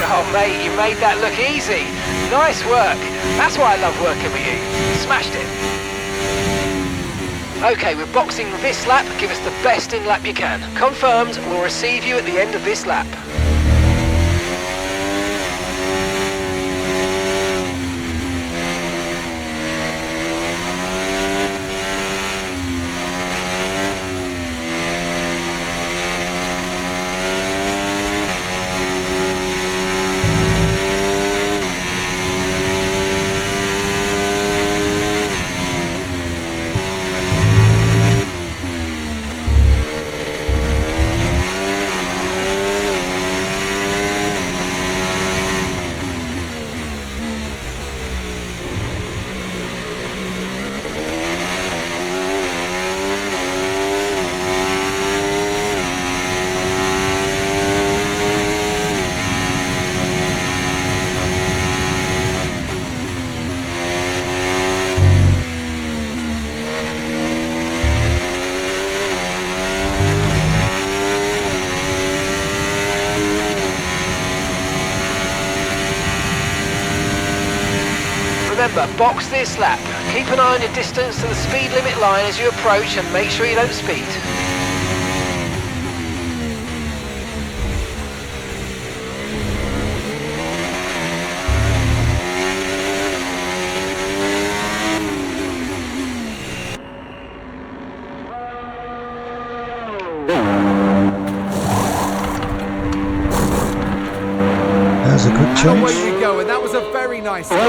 Oh mate, you made that look easy. Nice work. That's why I love working with you. Smashed it. Okay, we're boxing this lap. Give us the best in lap you can. Confirmed, we'll receive you at the end of this lap. Remember, box this lap. Keep an eye on your distance to the speed limit line as you approach and make sure you don't speed. That's a quick And change. away we go, and that was a very nice start.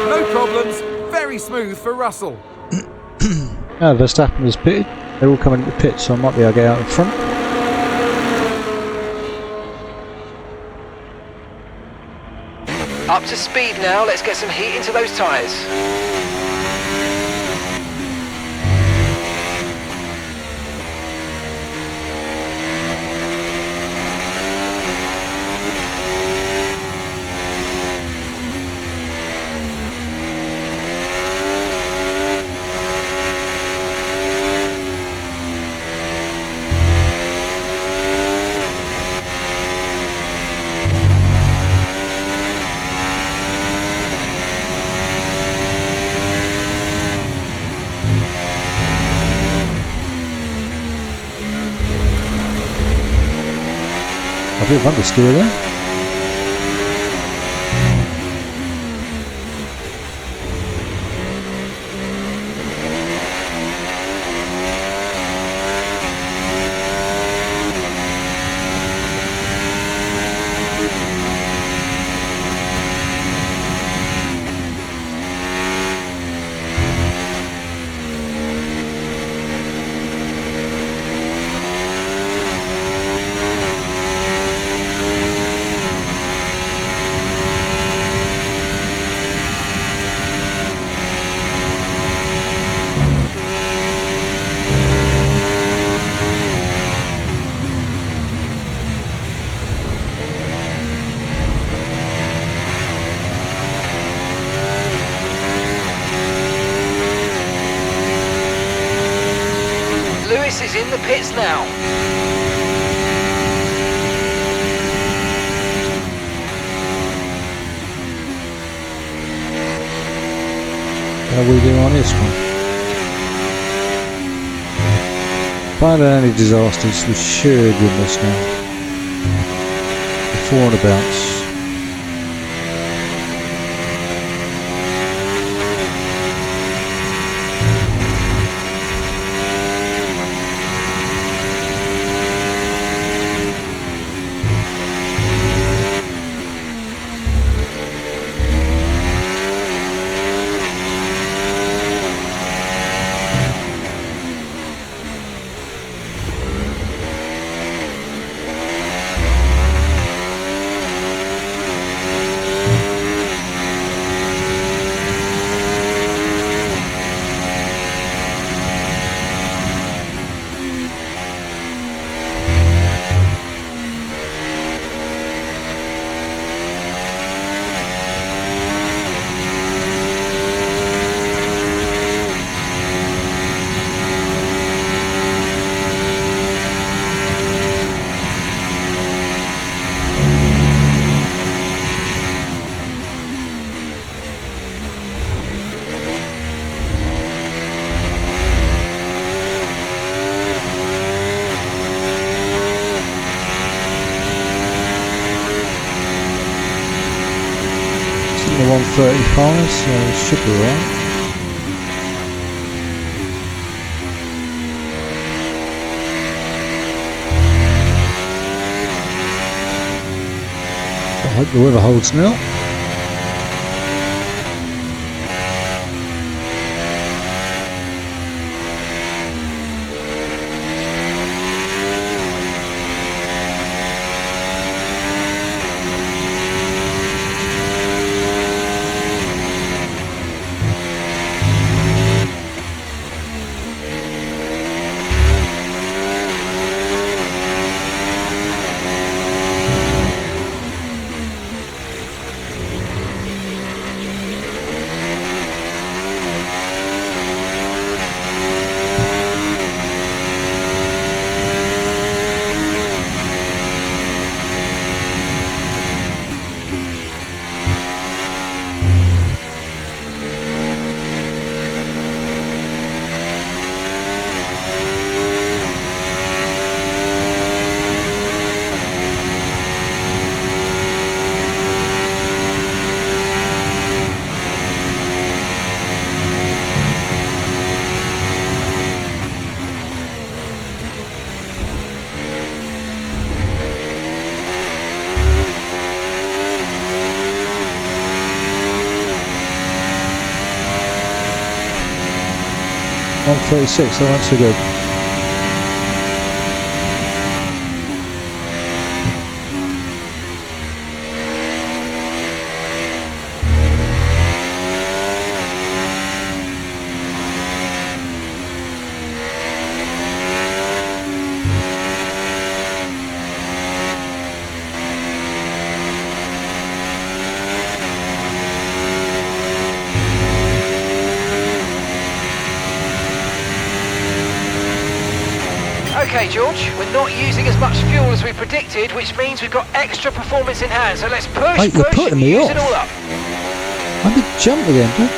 No problems, very smooth for Russell. Verstappen has pitted. They're all coming into the pit, so I might be able to get out in front. Up to speed now, let's get some heat into those tyres. A bit of understeer there. Lewis is in the pits now. How are we doing on this one? Barring any disasters, we should win this now. Four and abouts. The 135, so it should be right. I hope the weather holds now. 1:36, so that's so good. Okay, George, we're not using as much fuel as we predicted, which means we've got extra performance in hand. So let's push, Mate, you're push, putting and me use off. it all up. I did jump again.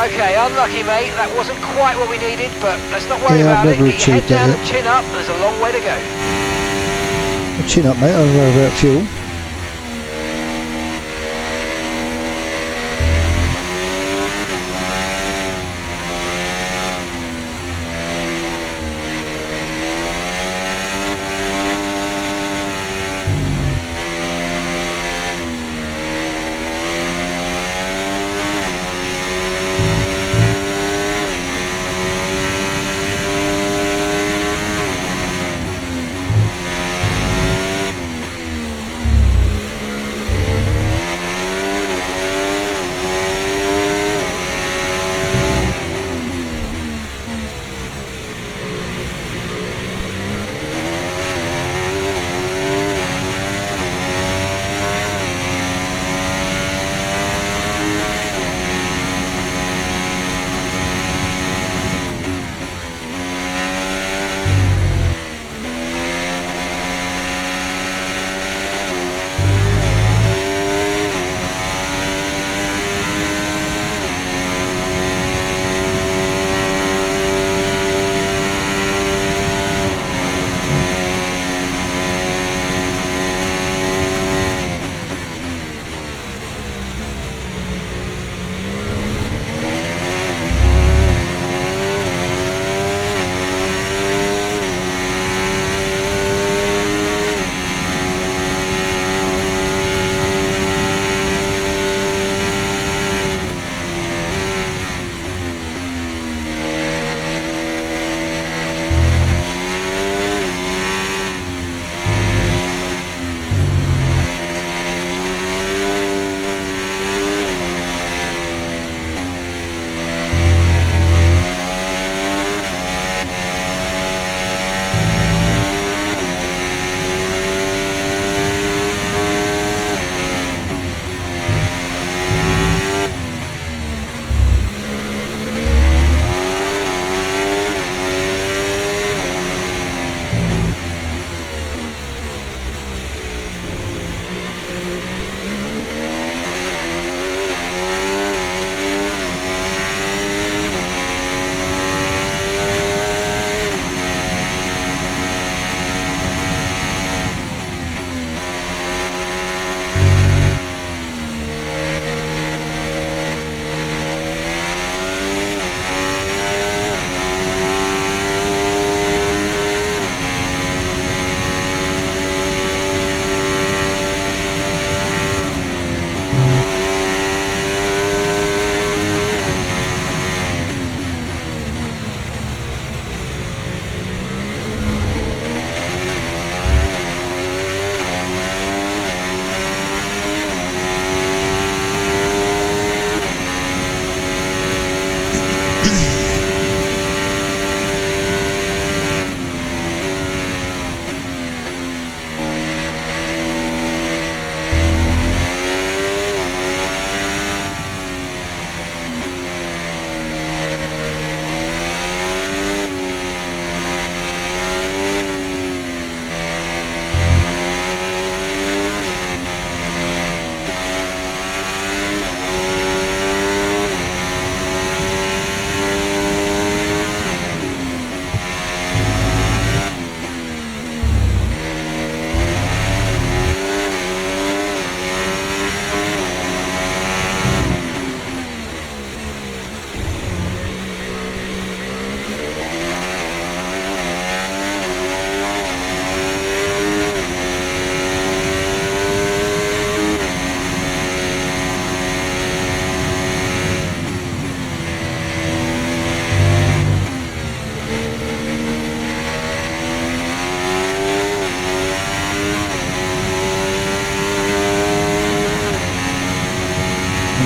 Okay, unlucky, mate. That wasn't quite what we needed, but let's not worry about it. Keep your head down and chin up. There's a long way to go. Chin up, mate. I don't worry about fuel.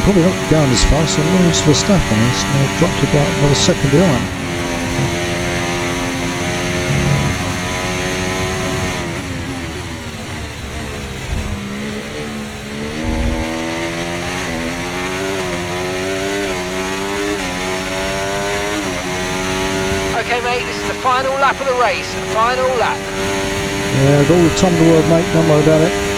probably not going as fast, and Lawrence Verstappen has now dropped about another second behind. Okay, mate, this is the final lap of the race. Final lap. Yeah, got all the time in the world, mate. Don't worry about it.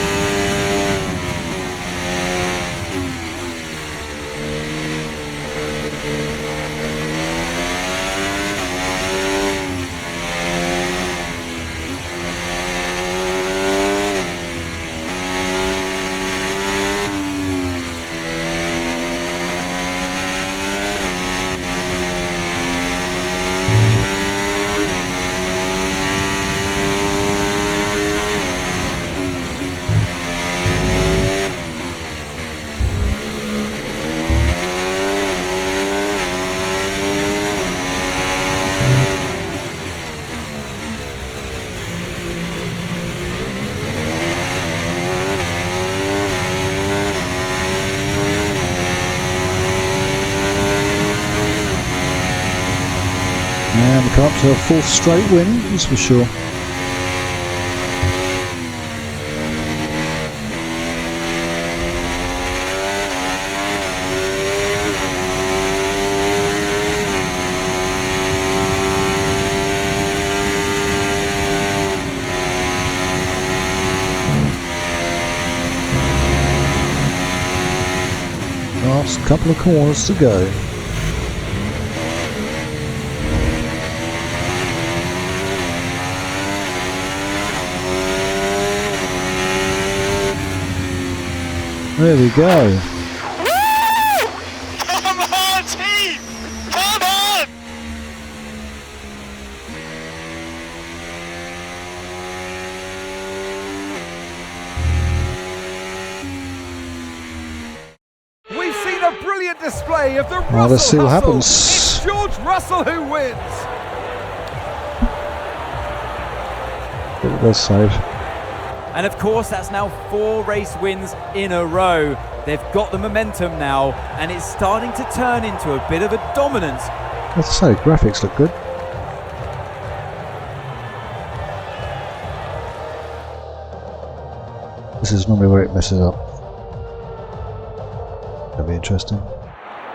And we come up to a fourth straight win, that's for sure. Last couple of corners to go. There we go. Come on, team! Come on! We've seen a brilliant display of the Russell Well, let's see what hustle. happens. It's George Russell who wins. It was save. And of course, that's now 4 race wins in a row. They've got the momentum now, and it's starting to turn into a bit of a dominance. As I say, graphics look good. This is normally where it messes up. That'll be interesting.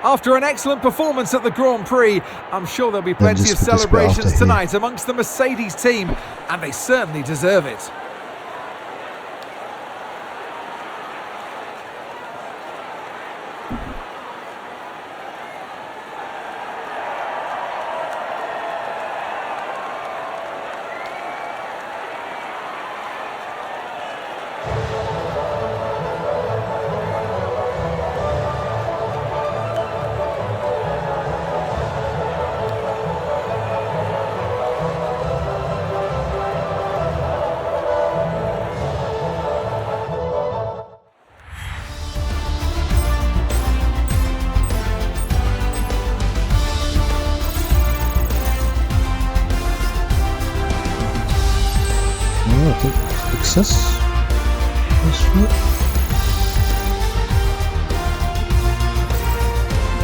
After an excellent performance at the Grand Prix, I'm sure there'll be plenty of just put this bit after celebrations here. tonight amongst the Mercedes team, and they certainly deserve it. Oh, I think success. That's right.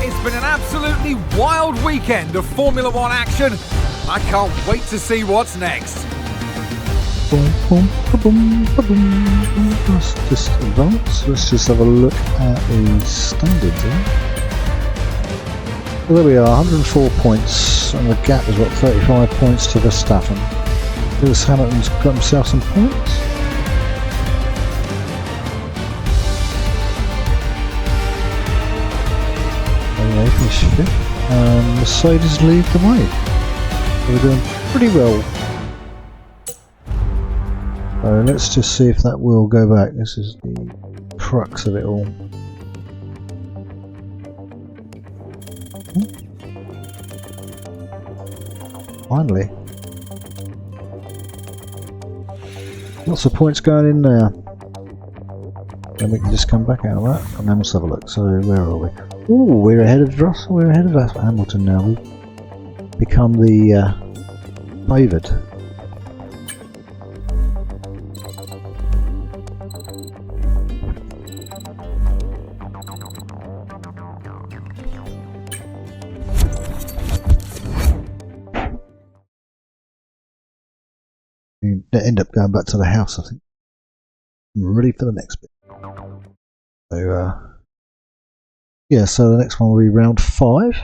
It's been an absolutely wild weekend of Formula One action. I can't wait to see what's next. Boom, boom, boom, boom, boom. Let's just advance. Let's just have a look at the standards here. Well, there we are, 104 points, and the gap is what, 35 points to Verstappen. Lewis Hamilton's got himself some points. They finished 5th, and Mercedes lead the way. So we're doing pretty well. So let's just see if that will go back. This is the crux of it all. Finally. Lots of points going in there. Then we can just come back out of that, and then let's have a look. So where are we? Ooh, we're ahead of Russell. We're ahead of Hamilton now. We've become the favoured. end up going back to the house, I think. I'm ready for the next bit. So, yeah, so the next one will be round 5.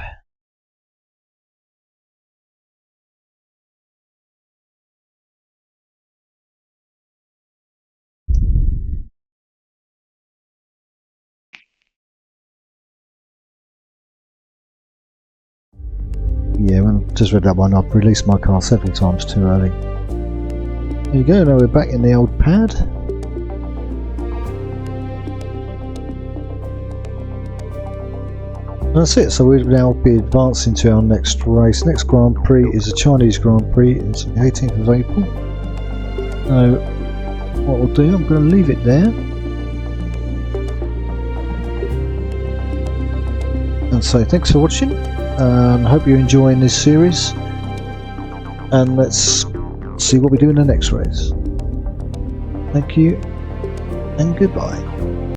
Yeah, when I just read that one, I've released my car several times too early. There you go, now we're back in the old pad. That's it, so we'll now be advancing to our next race. Next Grand Prix is a Chinese Grand Prix. It's on the 18th of April. So what we'll do, I'm going to leave it there. And so thanks for watching. Hope you're enjoying this series. And let's see what we do in the next race. Thank you and goodbye.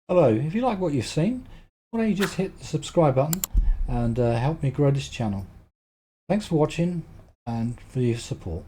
Hello, if you like what you've seen, why don't you just hit the subscribe button and help me grow this channel. Thanks for watching and for your support.